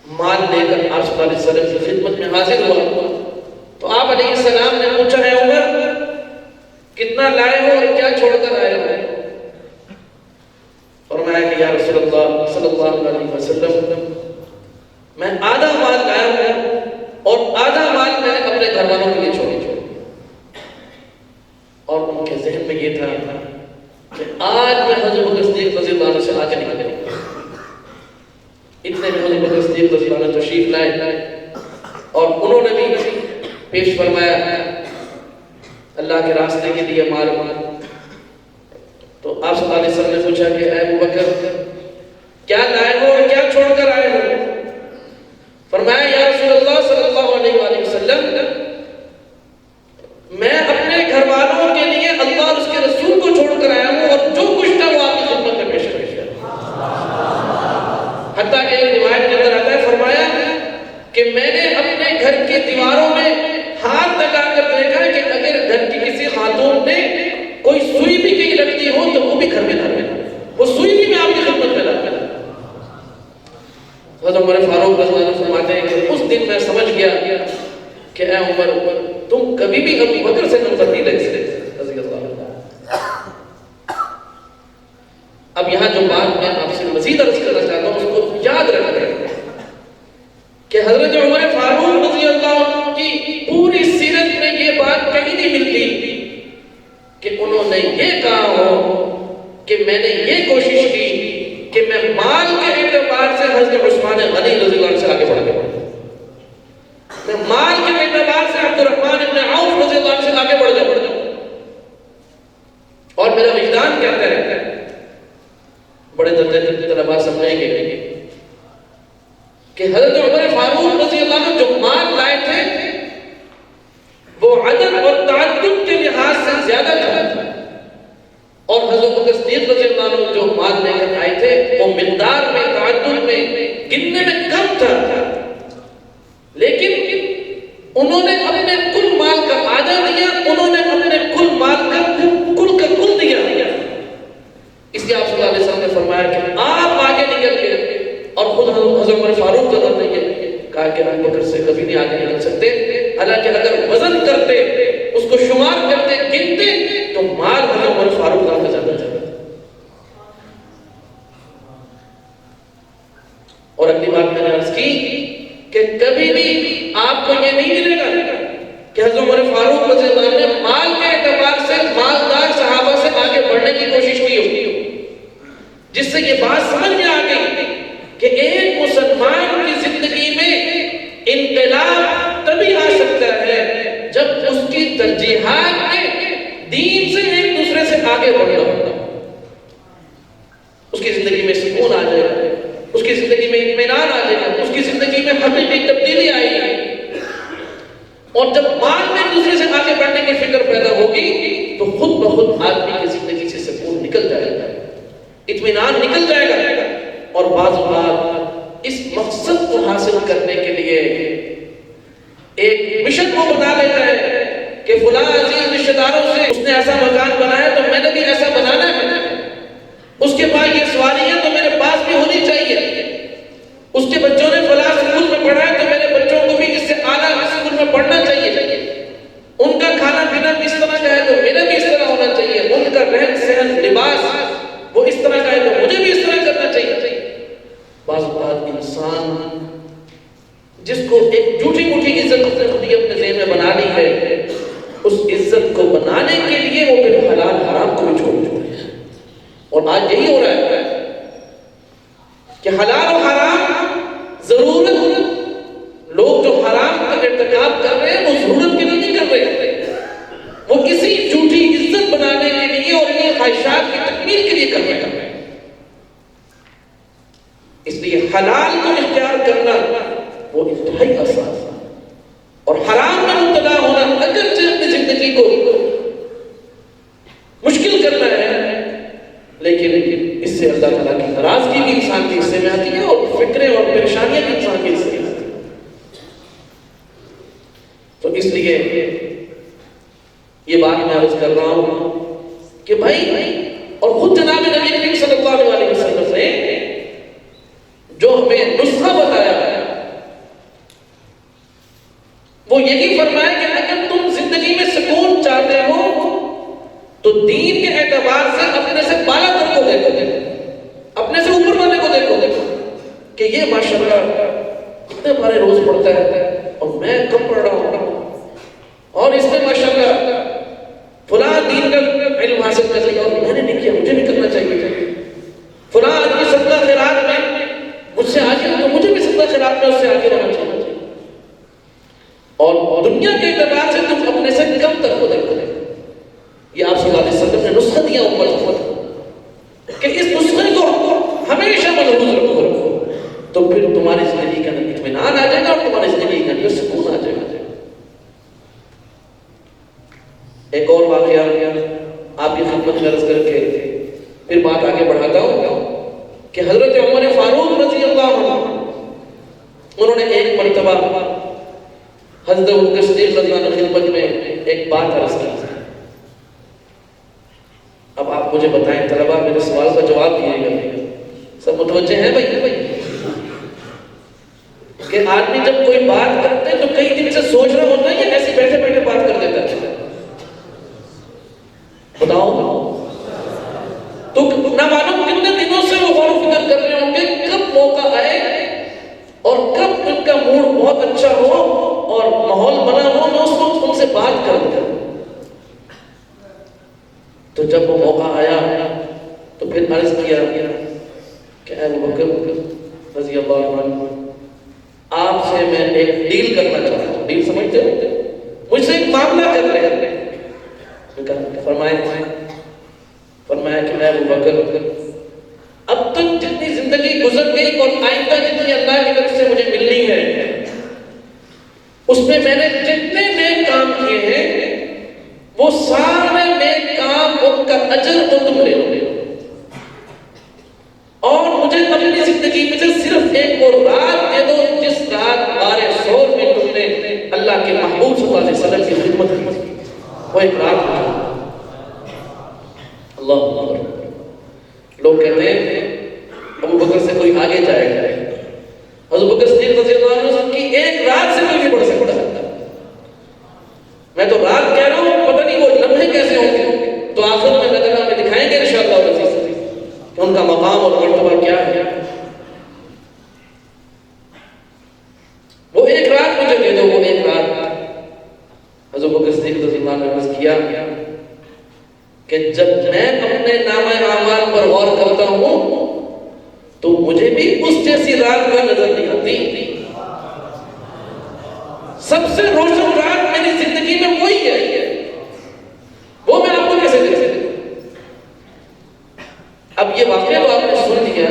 مال لے کر آپ صلی اللہ علیہ وسلم کی خدمت میں حاضر ہوا. تو آپ علیہ السلام نے پوچھا ہے عمر کتنا لائے ہو اور کیا چھوڑ کر آئے ہو؟ فرمایا کہ یا رسول اللہ صلی اللہ علیہ وسلم میں آدھا مال لایا ہوں اور آدھا مال میں نے اپنے گھر والوں کے لیے چھوڑا. اور ان کے ذہن میں یہ تھا کہ آج میں حضرت ابوبکر صدیق رضی اللہ عنہ سے آگے نکل گیا. اتنے میں حضرت ابوبکر صدیق رضی اللہ عنہ تشریف لائے اور انہوں نے بھی پیش فرمایا اللہ کے راستے کے لیے مال. تو آپ صلی اللہ علیہ وسلم نے پوچھا کہ اے ابوبکر کیا لائے ہو اور کیا چھوڑ کر آئے ہو؟ فرمایا یا رسول اللہ صلی اللہ علیہ وآلہ وسلم میں اپنے گھر والوں کے لیے اللہ اور اس کے رسول کو چھوڑ کر آیا ہوں اور جو کچھ تھا وہ آپ کی خدمت میں پیش کیا. حتیٰ کہ ایک روایت کے اندر آتا ہے فرمایا کہ میں نے اپنے گھر کی دیواروں میں ہاتھ لگا کر دیکھا کہ اگر گھر کی کسی خاتون نے کوئی سوئی بھی کہیں لگتی ہو تو وہ بھی گھر میں لا لینا, وہ سوئی بھی میں آپ کی خدمت میں لا لینا. حضرت عمر فاروق رضی اللہ عنہ فرماتے ہیں کہ اس دن میں سمجھ گیا کہ اے عمر تم کبھی بھی ابو بکر سے نمبر نہیں لگ سکتے رضی اللہ عنہ. اب یہاں جو بات میں آپ سے مزید عرض کرنا چاہتا ہوں اس کو یاد رکھیں کہ حضرت عمر فاروق رضی اللہ عنہ کی پوری سیرت میں یہ بات کہیں نہیں ملتی کہ انہوں نے یہ کہا ہو کہ میں نے یہ کوشش کی کہ میں مال کے اعتبار سے حضرت عثمان غنی رضی اللہ عنہ سے آگے بڑھ گیا, میں مال کے اعتبار سے عبد الرحمن ابن عوف رضی اللہ عنہ سے آگے بڑھ گیا. اور میرا وجدان کہتا ہے بڑے درجے کے طلباء سمجھیں گے کہ حضرت عمر فاروق رضی اللہ عنہ جو مال لائے تھے وہ عدد اور تعدد کے لحاظ سے زیادہ تھا اور حضرت ابوبکر صدیق رضی اللہ عنہ جو مال لے کر آئے تھے وہ مقدار میں تعدد میں گننے میں کم تھا, لیکن انہوں نے اپنے کل مال کا آدھا دیا, انہوں نے اپنے کل مال کا کل دیا. اس لیے آپ صلی اللہ علیہ وسلم نے فرمایا کہ آپ آگے نکل گئے اور خود حضرت عمر فاروق رضی اللہ عنہ نے کہا کہ ابو بکر سے کبھی نہیں آگے نکل سکتے. حالانکہ اگر وزن کرتے اس کو شمار کرتے گنتے تو مال حضرت عمر فاروق رضی اللہ عنہ زیادہ تھا. اور اگلی بات میں نے عرض کی کہ کبھی بھی آپ کو یہ نہیں ملے گا کہ حضرت عمر فاروق رضی اللہ عنہ نے مال کے اعتبار سے مالدار صحابہ سے آگے بڑھنے کی کوشش کی ہوگی, جس سے یہ بات سمجھ میں آ گئی کہ ایک مسلمان کی زندگی میں انقلاب تبھی آ سکتا ہے جب اس کی ترجیحات میں دین سے ایک دوسرے سے آگے بڑھنا ہوتا, اس کی زندگی میں سکون آ جائے گا, اس کی زندگی میں اطمینان آ جائے گا, اس کی زندگی میں حقیقی تبدیلی آئے گی. اور جب مال میں ایک دوسرے سے آگے بڑھنے کی فکر پیدا ہوگی تو خود بخود آدمی کی زندگی سے سکون نکل جائے گا, اطمینان نکل جائے گا. اور بعض اوقات اس مقصد کو حاصل کرنے کے لیے ایک مشن کو بنا لیتا ہے کہ فلاں عزیز رشتہ داروں سے اس نے ایسا مکان بنایا تو میں نے بھی ایسا بنانا ہے, اس کے پاس یہ سواریاں تو میرے پاس بھی ہونی چاہیے, اس کے بچوں نے فلاں اسکول میں پڑھا ہے تو میرے بچوں کو بھی اس سے اعلیٰ اسکول میں پڑھنا چاہیے, ان کا کھانا پینا بھی اس طرح کا ہے تو میرا بھی اس طرح ہونا چاہیے, ان کا رہن سہن لباس وہ اس طرح کا ہے تو مجھے بھی اس طرح کرنا چاہیے. بعض اوقات انسان جس کو ایک جھوٹی موٹی عزت اس نے اپنے ذہن میں بنا لی ہے, اس عزت کو بنانے کے لیے وہ پھر حلال حرام کو بھی چھوڑ دیتے ہیں. اور آج آج یہی ہو رہا ہے کہ حلال و حرام ضرورت، لوگ جو حرام کا ارتکاب کر رہے ہیں وہ ضرورت کے لیے نہیں کر رہے، وہ کسی جھوٹی عزت بنانے کے لیے اور یہ خواہشات کی تکمیل کے لیے کر رہے ہیں۔ اس لیے حلال کو اختیار کرنا وہ انتہائی آسان ہے، اور حرام میں مبتلا ہونا اگرچہ اپنی زندگی کو مشکل کرنا ہے، لیکن اس سے اللہ تعالیٰ کی ناراضگی بھی انسان کے حصے میں آتی ہے اور فکریں اور پریشانیاں بھی انسان کے حصے میں آتی ہیں۔ تو اس لیے یہ بات میں عرض کر رہا ہوں کہ بھائی، اور خود جناب نبی کریم صلی اللہ علیہ وسلم نے جو ہمیں نسخہ بتایا ہے وہ یہی فرمایا کہ اگر تم زندگی میں سکون چاہتے ہو تو دین کے اعتبار سے اپنے سے بالا تر کو دیکھو، اپنے سے اوپر والے کو دیکھو کہ یہ ماشاءاللہ اتنے بارے روز پڑھتا ہے اور میں کم پڑھ رہا ہوں، اور اس میں ماشاءاللہ فلاں دین کا علم حاصل کر لیا اور میں نے نہیں کیا، مجھے بھی کرنا چاہیے، فلاں آدمی صدقہ خیرات میں مجھ سے آگے تو مجھے بھی صدقہ خیرات میں اس سے آگے رہنا چاہیے، اور دنیا کے اعتبار سے تم اپنے سے کم تر کو دیکھو۔ یہ آپ صلی اللہ علیہ وسلم نے نسخہ دیا امت کو کہ اس نسخے کو ہمیشہ محفوظ رکھو، تو پھر تمہاری زندگی کا اطمینان آ جائے گا اور تمہاری زندگی کا سکون آ جائے گا۔ ایک اور واقعہ آپ کی خدمت میں عرض کر کے پھر بات آگے بڑھاتا ہوں کہ حضرت عمر فاروق رضی اللہ عنہ، انہوں نے ایک مرتبہ حضرت ابوبکر صدیق رضی اللہ عنہ کی خدمت میں ایک بات عرض کی۔ اب آپ مجھے بتائیں طلبہ، میرے سوال کا جواب دیجیے گا، سب متوجہ ہیں بھائی کہ آدمی جب کوئی بات کرتے تو کئی دن سے سوچ رہا ہوتا ہے یا ایسے بیٹھے بیٹھے بات کر دیتا ہے؟ بتاؤ تو نہ معلوم کتنے دنوں سے وہ غور و فکر کر رہے ہوں گے کب موقع آئے اور کب ان کا موڈ بہت اچھا ہو اور ماحول بنا ہو میں اس وقت ان سے بات کروں۔ تو جب وہ موقع آیا تو پھر عرض کیا کہ اے ابوبکر رضی اللہ عنہ، آپ سے میں ایک ڈیل کرنا چاہتا ہوں۔ ڈیل سمجھتے ہو؟ مجھ سے ایک معاملہ کر رہے ہیں۔ فرمایا کہ اے ابوبکر، اب تک جتنی زندگی گزر گئی اور آئندہ جتنی اللہ کی طرف سے مجھے ملنی ہے، اس میں نے جتنے نیک کام کیے ہیں وہ سارے نیک کام ان کا اجر کو تم لے لو، اور مجھے اپنی زندگی میں صرف ایک اور رات دے دو جس رات بارے سور میں تم نے اللہ کے محبوب صلی اللہ علیہ وسلم کی خدمت کی، وہ ایک رات ہے۔ اللہ اکبر۔ لوگ کہتے ہیں ابوبکر سے کوئی آگے جائے گا، حضرت بکر صدیق رضی اللہ عنہ کی ایک رات سے کوئی بھی بڑھ سکتا ہے۔ میں تو رات کہہ رہا ہوں، پتہ نہیں وہ لمحے کیسے ہوں گے، تو آخر میں اللہ تعالیٰ ہمیں دکھائیں گے انشاءاللہ کہ ان کا مقام اور مرتبہ کیا ہے۔ وہ ایک رات مجھے دے دو، وہ ایک رات۔ حضرت بکر صدیق رضی اللہ عنہ نے عرض کیا کہ جب میں اپنے نامہ اعمال پر غور کرتا ہوں تو مجھے بھی اس جیسی رات کا نظر نہیں آتی۔ سب سے روشن رات میری زندگی میں وہی ہے، وہ میں آپ کو کیسے دے سکتا؟ اب یہ واقعہ تو آپ نے سن لیا،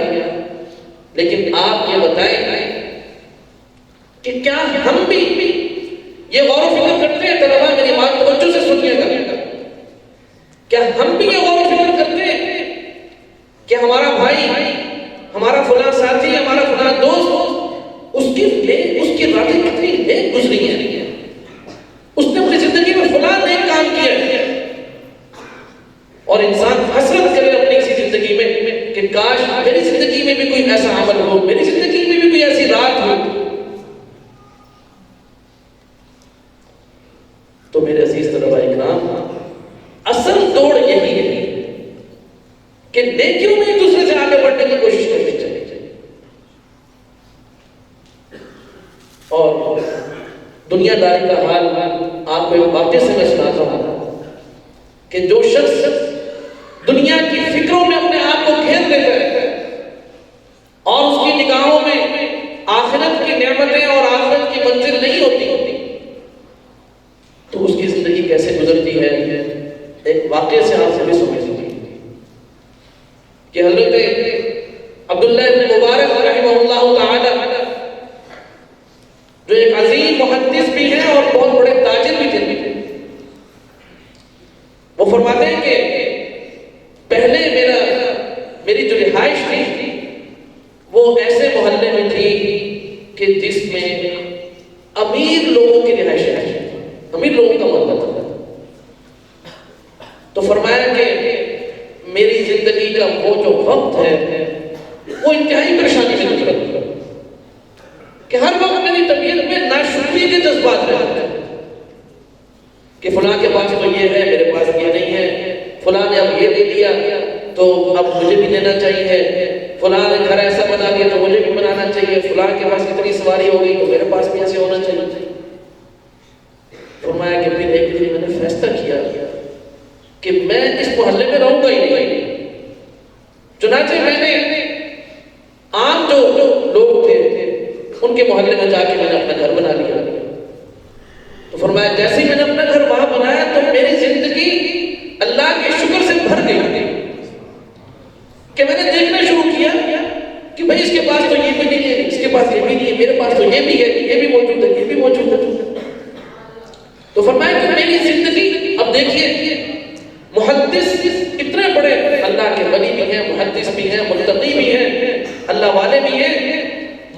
لیکن آپ یہ بتائیں کہ کیا ہم بھی یہ غور و فکر کرتے ہیں؟ طلبہ میری بات توجہ سے سنیے گا، کیا ہم بھی یہ غور و فکر کرتے ہیں کہ ہمارا بھائی، ہمارا فلاں ساتھی، ہمارا فلاں دوست، اس کی راتیں کتنی نیک گزری ہیں، اس نے اپنی زندگی میں فلاں نیک کام کیا ہے، اور انسان حسرت کرے اپنی اسی زندگی میں کہ کاش میری زندگی میں بھی کوئی ایسا عمل ہو، میری زندگی میں بھی کوئی ایسی رات ہو۔ تو میرے عزیز طلبہ اکرام، اصل دوڑ یہی ہے کہ نیکیوں میں ایک دوسرے سے آگے بڑھنے کی کوشش کرنی چاہیے، اور دنیا داری کا حال آپ کو ایک واقعے سے میں سناتا ہوں کہ جو شخص دنیا کی فکروں میں اپنے آپ کو گھیر عبداللہ ابن مبارک رحمہ اللہ تعالی، جو ایک عظیم محدث بھی ہیں اور بہت بڑے تاجر بھی تھے، وہ فرماتے ہیں کہ پہلے میری جو رہائش تھی وہ ایسے محلے میں تھی کہ جس میں امیر لوگوں کی رہائش ہے، امیر لوگوں کا محلہ تھا۔ تو فرمایا کہ میری زندگی کا وہ جو وقت ہے وہ انتہائی پریشانی میں گزرا کہ ہر وقت میری طبیعت میں ناشکری کے جذبات رہتے ہیں کہ فلاں کے پاس تو یہ ہے، میرے پاس یہ نہیں ہے، فلاں نے اب یہ لے لیا تو اب مجھے بھی لینا چاہیے، فلاں نے گھر ایسا بنا دیا تو مجھے بھی بنانا چاہیے، فلاں کے پاس اتنی سواری ہو گئی تو میرے پاس بھی ایسے ہونا چاہیے۔ فرمایا کہ پھر ایک دن میں نے فیصلہ کیا کہ میں اس محلے میں رہوں گا ہی نہیں۔ چنانچہ میں نے عام جو لوگ تھے ان کے محلے میں جا کے میں نے اپنا گھر بنا لیا۔ تو فرمایا جیسے ہی میں نے اپنا گھر وہاں بنایا تو میری زندگی اللہ کے شکر سے بھر گئی کہ میں نے دیکھنا شروع کیا کہ بھئی اس کے پاس تو یہ بھی نہیں ہے، اس کے پاس یہ بھی نہیں ہے، میرے پاس تو یہ بھی ہے، یہ بھی موجود ہے، یہ بھی موجود ہے۔ تو فرمایا کہ میری زندگی، اب دیکھیے محدث اتنے بڑے اللہ کے ولی بھی ہیں، محدث بھی ہیں، متقی بھی ہیں، اللہ والے بھی ہیں،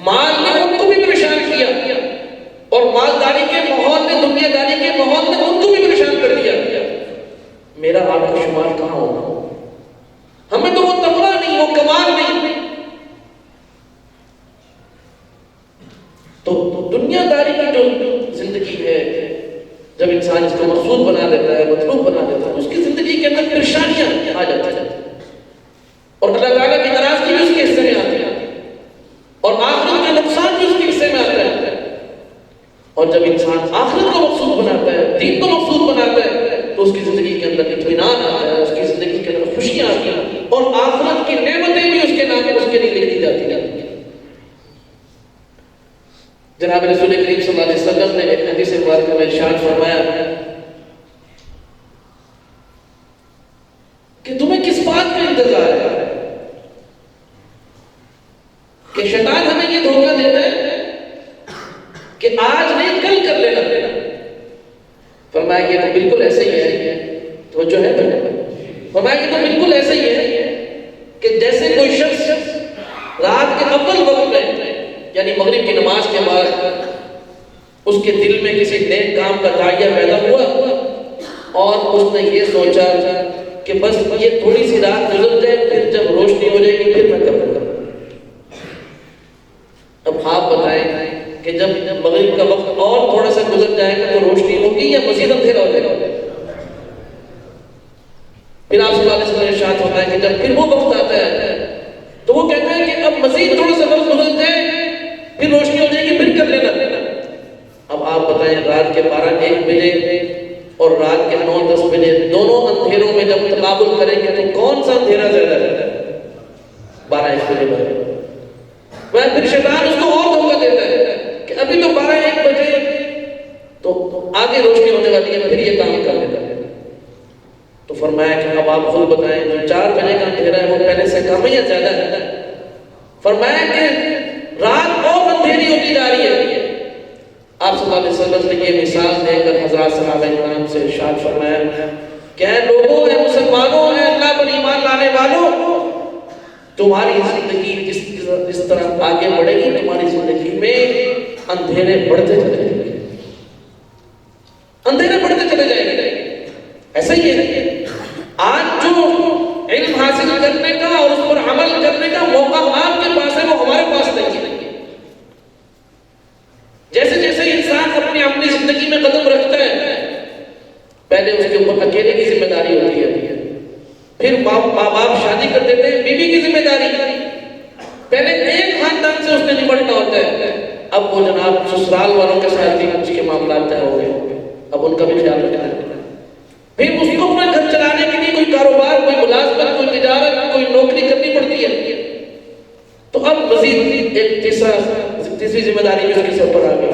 مال نے ان کو بھی پریشان کیا اور مالداری کے ماحول نے، دنیا داری کے ماحول نے ان کو بھی پریشان کر دیا۔ میرا آپ کا شمار کہاں ہوگا؟ ہمیں تو وہ تقویٰ نہیں، وہ کمال نہیں۔ تو دنیا داری کی جو زندگی ہے، جب انسان اس کو مقصود بنا لیتا ہے، مطلوب بنا لیتا ہے، اس کی زندگی کے اندر پریشانیاں آ جاتی ہیں اور اللہ تعالیٰ کی ناراضگی بھی اس کے حصے میں آتی ہے اور آخرت کا نقصان بھی اس کے حصے میں آتا ہے۔ اور جب انسان آخرت کو مقصود بناتا ہے، دین کو مقصود بناتا ہے، تو اس کی زندگی کے اندر اطمینان آتا ہے، اس کی زندگی کے اندر خوشیاں آتی ہیں اور آخرت کی نعمتیں بھی اس کے نام اس کے لیے لکھ دی جاتی ہیں۔ جناب رسول کریم صلی اللہ علیہ وسلم نے ایک حدیث مبارکہ میں ارشاد فرمایا کہ تمہیں کس بات کا انتظار ہے کہ شیطان ہمیں یہ دھوکہ دیتا ہے کہ آج نہیں کل کر لینا۔ فرمایا کہ تو بالکل ایسے ہی ہے، تو جو ہے فرمایا کہ تو بالکل ایسے ہی ہے کہ جیسے کوئی شخص رات کے اول وقت میں یعنی مغرب کی نماز کے بعد اس کے دل میں کسی نیک کام کا داعیہ پیدا ہوا اور اس نے یہ سوچا کہ بس یہ تھوڑی سی رات گزر جائے، پھر جب روشنی ہو جائے گی پھر میں کروں گا۔ اب آپ بتائیں کہ جب مغرب کا وقت اور تھوڑا سا گزر جائے گا تو روشنی ہوگی یا مزید اندھیرا ہو جائے گا؟ پھر آپ صلی اللہ علیہ وسلم ارشاد ہوتا ہے کہ جب پھر وہ وقت آتا ہے تو وہ کہتا ہے کہ اب مزید تھوڑا سا وقت گزر جائے پھر روشنی ہو جائے گی پھر کر لینا۔ اب آپ بتائیں رات کے 12-1 بجے اور رات کے 9-10 بجے دونوں اندھیروں میں جب تقابل کریں گے تو کون سا اندھیرا زیادہ ہے؟ 12-1 بجے میں پھر شیطان اس کو اور دھوکہ دیتا ہے کہ ابھی تو 12-1 بجے تو آگے روشنی ہونے والی ہے، پھر یہ کام کر لیتا ہے۔ تو فرمایا کہ اب آپ خود بتائیں جو 4 بجے کا اندھیرا ہے وہ پہلے سے کم ہے یا زیادہ ہے؟ فرمایا کہ رات اور اندھیری ہوتی جا رہی ہے۔ آپ صلی اللہ علیہ وسلم نے یہ مثال دے کر حضرات صحابہ کرام سے ارشاد فرمایا کہ اے لوگوں، اے مسلمانوں، اے اللہ پر ایمان لانے والوں، تمہاری زندگی جس طرح آگے بڑھے گی تمہاری زندگی میں اندھیرے بڑھتے چلے جائیں گے، اندھیرے بڑھتے چلے جائیں گے۔ ایسا ہی ہے آج جو علم حاصل کرنے کا اور اس پر عمل کرنے کا موقع آپ کے پاس ہے وہ ہمارے پاس نہیں ہے۔ جیسے جیسے انسان اپنی زندگی میں قدم رکھتا ہے پہلے اس کے اوپر اکیلے کی ذمہ داری ہوتی ہے، پھر ماں باپ شادی کر دیتے ہیں، بیوی کی ذمہ داری، پہلے ایک خاندان سے اس نے نمٹنا ہوتا ہے، اب وہ جناب سسرال والوں کے ساتھ بھی اس کے معاملات طے ہو گئے، اب ان کا بھی خیال رکھنا ہے، پھر اس کو اپنا گھر چلانے کے لیے کوئی کاروبار، کوئی ملازمت، کوئی تجارت، کوئی نوکری کرنی پڑتی ہے، تو اب مزید ایک تیسری ذمہ داری بھی اس کے سر پر آ گئی۔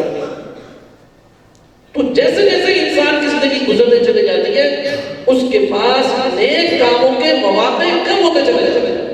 تو جیسے جیسے انسان کی زندگی گزرتے چلے جاتی ہے اس کے پاس نیک کاموں کے مواقع کم ہوتے چلے جاتے ہیں۔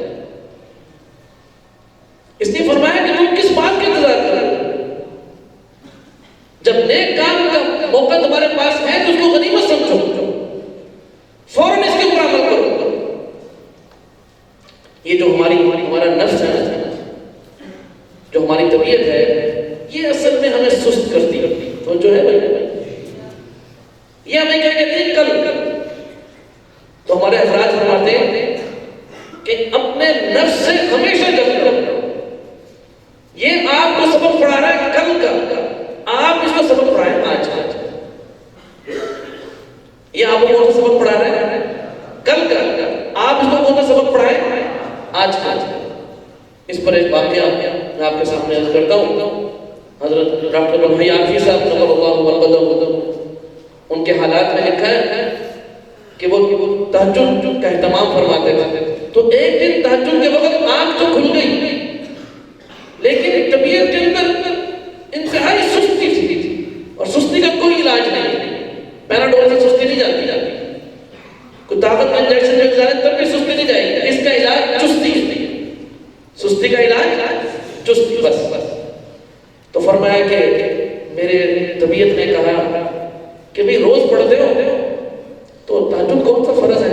اس پر ایک واقعہ میں آپ کے سامنے عرض کرتا ہوں. حضرت ڈاکٹر بنحی عارفی صاحب نور اللہ مرقدہ، ان کے حالات میں لکھا ہے کہ وہ تہجد کا اہتمام فرماتے تھے. تو ایک دن تہجد کے وقت آنکھ تو کھل گئی، لیکن طبیعت کے اندر انتہائی سستی تھی، اور سستی کا کوئی علاج نہیں. پیناڈول سے سستی نہیں جاتی، کوئی طاقت میں انجیکشن جو گزارے تب بھی سستی نہیں جائے گی. اس کا علاج چستی، سستی کا علاج چستی بس. تو فرمایا کہ میرے طبیعت نے کہا کہ بھی روز پڑھتے ہو تو تہجد کون سا فرض ہے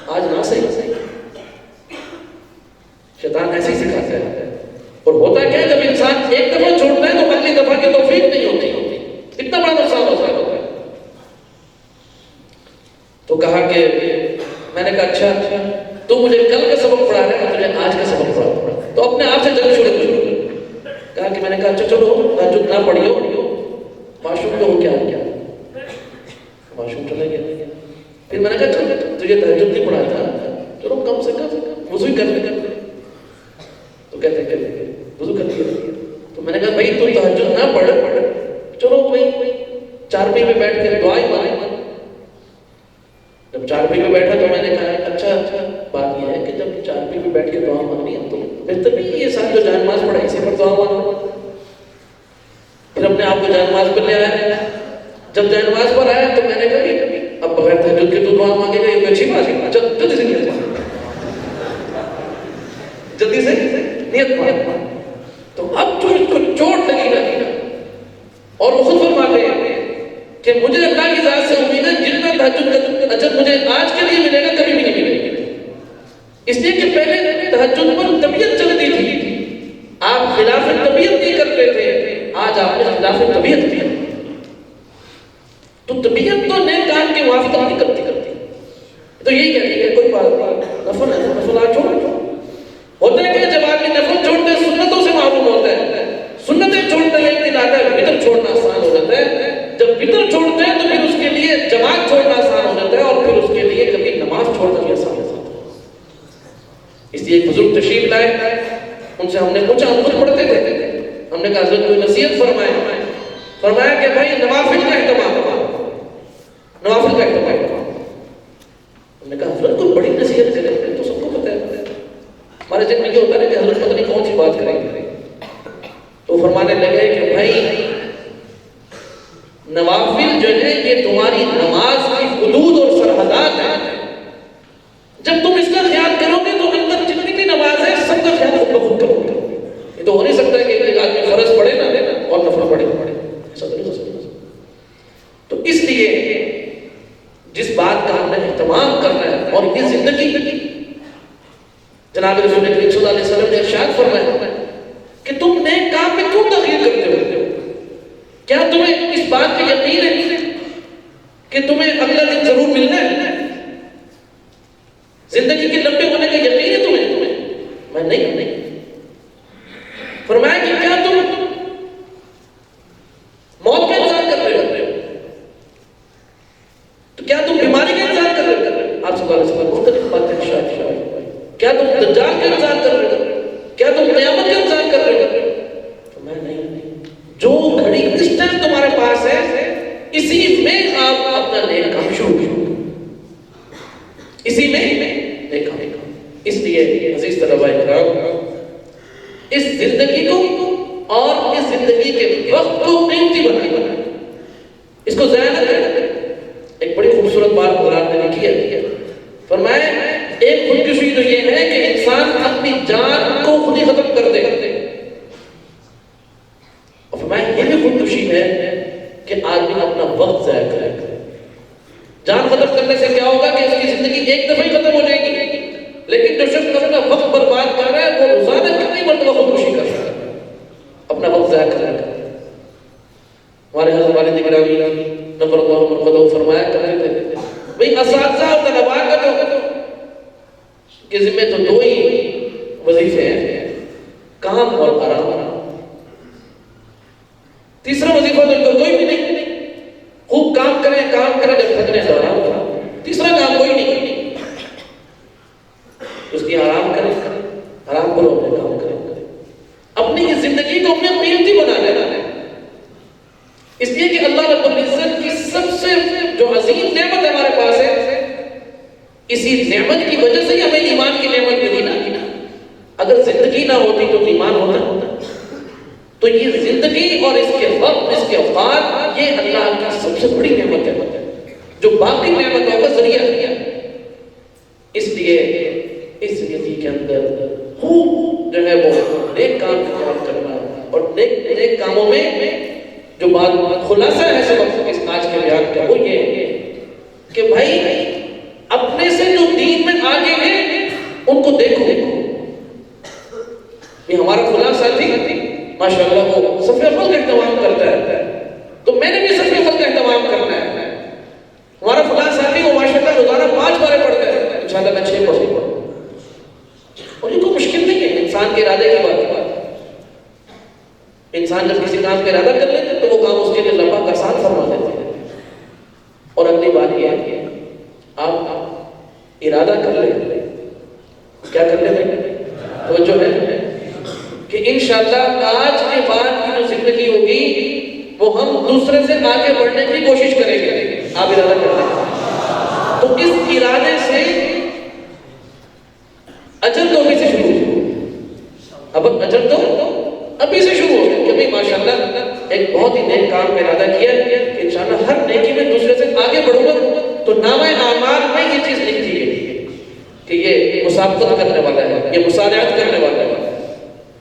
آج نہ صحیح. شیطان ایسے ہی سکھاتا ہے. اور ہوتا کیا ہے جب انسان ایک دفعہ چھوڑتا ہے تو اگلی دفعہ کی توفیق نہیں ہوتی، اتنا بڑا نقصان ہوتا ہے. تو کہا کہ میں نے کہا اچھا تو مجھے کل کا سبق پڑھا رہا ہے، میں تجھے آج کا سبق پڑھا. تو اپنے آپ سے جلد چھوڑے. کہا کہ میں نے کہا اچھا چلو تہجد نہ پڑھیو، واش روم ہو کیا واش روم چلا گیا. پھر میں نے کہا چلو تجھے تہجد نہیں پڑھا تھا، چلو کم سے کم وضو ہی کر لے. تو کہتے ہیں وضو کر لیا. تو میں نے کہا بھائی تو تہجد نہ پڑھ، چلو بھائی چارپائی پہ بیٹھ کے دعا ہی مانگ. جب چارپائی پہ بیٹھا تو میں نے کہا اچھا بات یہ ہے کہ جب چارپائی پہ بیٹھ کے دعا مانگنی ہے تو بہتر بھی یہ ساتھ جو جائے نماز پڑھا اسی پر دعا مانگو. پھر اپنے آپ کو جائے نماز پر لے آیا. جب جائے نماز پر آیا تو میں نے کہا اب بغیر تہجد کے تو دعا مانگے گا، یہ اچھی بات ہے. جلدی سے نیت مانگ، جلدی سے نیت مانگ. تو اب جو اس کو چوٹ لگی نا، اور وہ خود فرماتے ہیں کہ مجھے اللہ کی ذات سے امید ہے جتنا تہجد کا اجر مجھے آج کے لیے ملے گا کبھی بھی نہیں ملے گا. اس لیے کہ پہلے تہجد پر طبیعت چلتی تھی، آپ خلاف طبیعت نہیں کرتے تھے، آج آپ نے خلاف طبیعت کیا. تو طبیعت تو نیک کام کی موافقت نہیں کرتی. تو یہی کہتی ہے کوئی بات نہیں، نفل ہے نفل آج چھوڑو. ہوتا ہے کہ جب آدمی نفل چھوڑتے ہیں سنتوں سے معلوم ہوتا ہے، سنتیں چھوڑتے ہیں ایک دن آتا ہے وتر چھوڑنا آسان ہو جاتا ہے. جب وتر چھوڑتے ہیں تو پھر اس کے لیے جماعت چھوڑنا آسان ہو جاتا ہے، اور پھر اس کے لیے کبھی نماز چھوڑنا بھی آسان ہو جاتا ہے. اس لیے ایک بزرگ تشریف لائے، ان سے ہم نے پوچھا، ہم خود پڑھتے تھے، ہم نے کہا حضرت کوئی نصیحت فرمایا کہ بھائی نوافل کا اہتمام کرو، نوافل کا اہتمام کرو. ہم نے کہا حضرت کوئی بڑی نصیحت کرے تو سب کو پتہ ہے. ہمارے ذہن میں کیا ہوتا ہے کہ حضرت پتہ نہیں کون سی بات کریں گے. تو فرمانے لگے کہ بھائی نوافل جو ہے یہ تمہاری نماز کی حدود اور سرحدات ہیں. جب تم اس کا خیال کرو گے تو اندر جتنی بھی نماز ہے سب کا خیال خود بخود کرو گے. یہ تو ہو نہیں سکتا کہ ایک آدمی فرض پڑھے نا اور نفل پڑھے. تو اس لیے جس بات کا ہم نے اہتمام کرنا ہے، اور یہ زندگی جناب رسول کریم صلی اللہ علیہ وسلم نے ارشاد فرمایا کہ تم نیک کام میں کیوں تاخیر کرتے ہو؟ کیا تمہیں اس بات کا یقین ہے کہ تمہیں اگلا دن ضرور ملنا ہے؟ زندگی کے لمبے ہونے کا یقین ہے تمہیں؟ میں نہیں. فرمایا کہ کیا تم موت کا انتظار کر رہے ہو؟ تو کیا تم بیماری کا انتظار کر رہے ہو؟ آپ صلی اللہ علیہ وسلم مختلف باتیں شاید کیا تم دجال کا انتظار کر رہے ہو؟ کیا تم قیامت کا انتظار کر رہے ہو؟ تو میں نہیں. جو گھڑی اس ٹائم تمہارے پاس ہے اسی میں آپ اپنا نیک کام شروع کرو، اسی میں نیک کام. اس لیے عزیز طلباء کرام اس زندگی کو اور اس زندگی کے وقت کو قیمتی بنائیں، اس کو ضائع نہ کریں. ایک بڑی خوبصورت بات قرآن نے لکھی ہے، فرمایا ایک خودکشی تو یہ ہے کہ انسان اپنی جان کو خود ہی ختم کر دے. اور فرمایا یہ بھی خودکشی ہے کہ آدمی اپنا وقت ضائع کرے. جان ختم کرنے سے کیا ہوگا کہ اس کی زندگی ایک دفعہ ہی ختم ہو جائے گی، لیکن جو شخص اپنا وقت برباد کر رہا ہے وہ روزانہ کتنی مرتبہ خودکشی کر رہا ہے، اپنا وقت ضائع کر رہا ہے. ہمارے حضرت والد گرامی نور اللہ مرقدہ فرمایا کرتے تھے بھئی اساتذہ اور طلباء کا تو کے ذمہ تو دو ہی وظیفے ہیں، کام اور آرام. تیسرا وظیفہ تو ان کو کوئی بھی نہیں. خوب کام کریں جب تھکنے سے آرام کریں. تیسرا کام کوئی نہیں. اس کی آرام کریں، آرام کرو. اگر زندگی نہ ہوتی تو ایمان ہوتا. تو یہ زندگی اور اس کے وقت، اس کے اوقات، یہ اللہ کی سب سے بڑی نعمت ہے جو باقی نعمتوں کا ذریعہ ہے. اس لیے اس زندگی کے اندر خوب جو ہے وہ نیک کام کرنا، اور نیک کاموں میں جو بات خلاصہ ہے سبق اس آج کے بیان کا وہ یہ ہے کہ بھائی اپنے سے جو دین میں آگے ہیں ان کو دیکھو. یہ ہمارا فلاں ساتھی ماشاءاللہ وہ صف اول کا اہتمام کرتا ہے تو میں نے بھی صف اول کا اہتمام کرنا ہے. ہمارا فلاں ساتھی وہ ماشاءاللہ روزانہ 5 بارے پڑھتا ہے، انشاءاللہ میں 6 پڑھوں. اور یہ کوئی مشکل نہیں ہے، انسان کے ارادے کی بات ہے. انسان جب کسی کام کا ارادہ کر لیتے تو وہ کام اس کے لیے اللہ پاک آسان فرما دیتے ہیں. اور اگلی بات یہ ہے کہ آپ ارادہ کر لیں، کیا کر لیں تو جو ہے کہ انشاءاللہ آج کے بعد کی جو زندگی ہوگی وہ ہم دوسرے سے آگے بڑھنے کی کوشش کریں گے. آپ ارادہ کر لیں تو اس ارادے سے اجر تو ابھی سے شروع ہو. اب اجر تو ابھی سے شروع ہو کہ بھائی ماشاءاللہ ایک بہت ہی نیک کام کا ارادہ کیا کہ انشاءاللہ ہر نیکی میں دوسرے سے آگے بڑھوں گا تو نامہ اعمال میں یہ چیز لکھی ہے کہ یہ مسابقت کرنے والا ہے، یہ مسارعت کرنے والا ہے.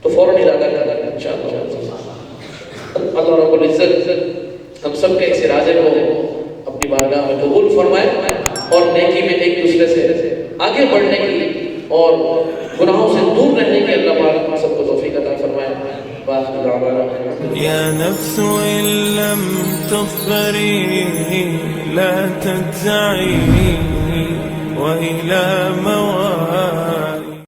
تو فوراً ارادہ کرنا ہے انشاءاللہ. اللہ رب العزت ہم سب کے اس ارادے کو اپنی بارگاہ میں قبول فرمائے اور نیکی میں ایک دوسرے سے آگے بڑھنے کی اور گناہوں سے دور رہنے کی اللہ پاک ہم سب کو توفیق عطا فرمائے. يا نفس إن لم تصبري لا تجزعي وإلى موعد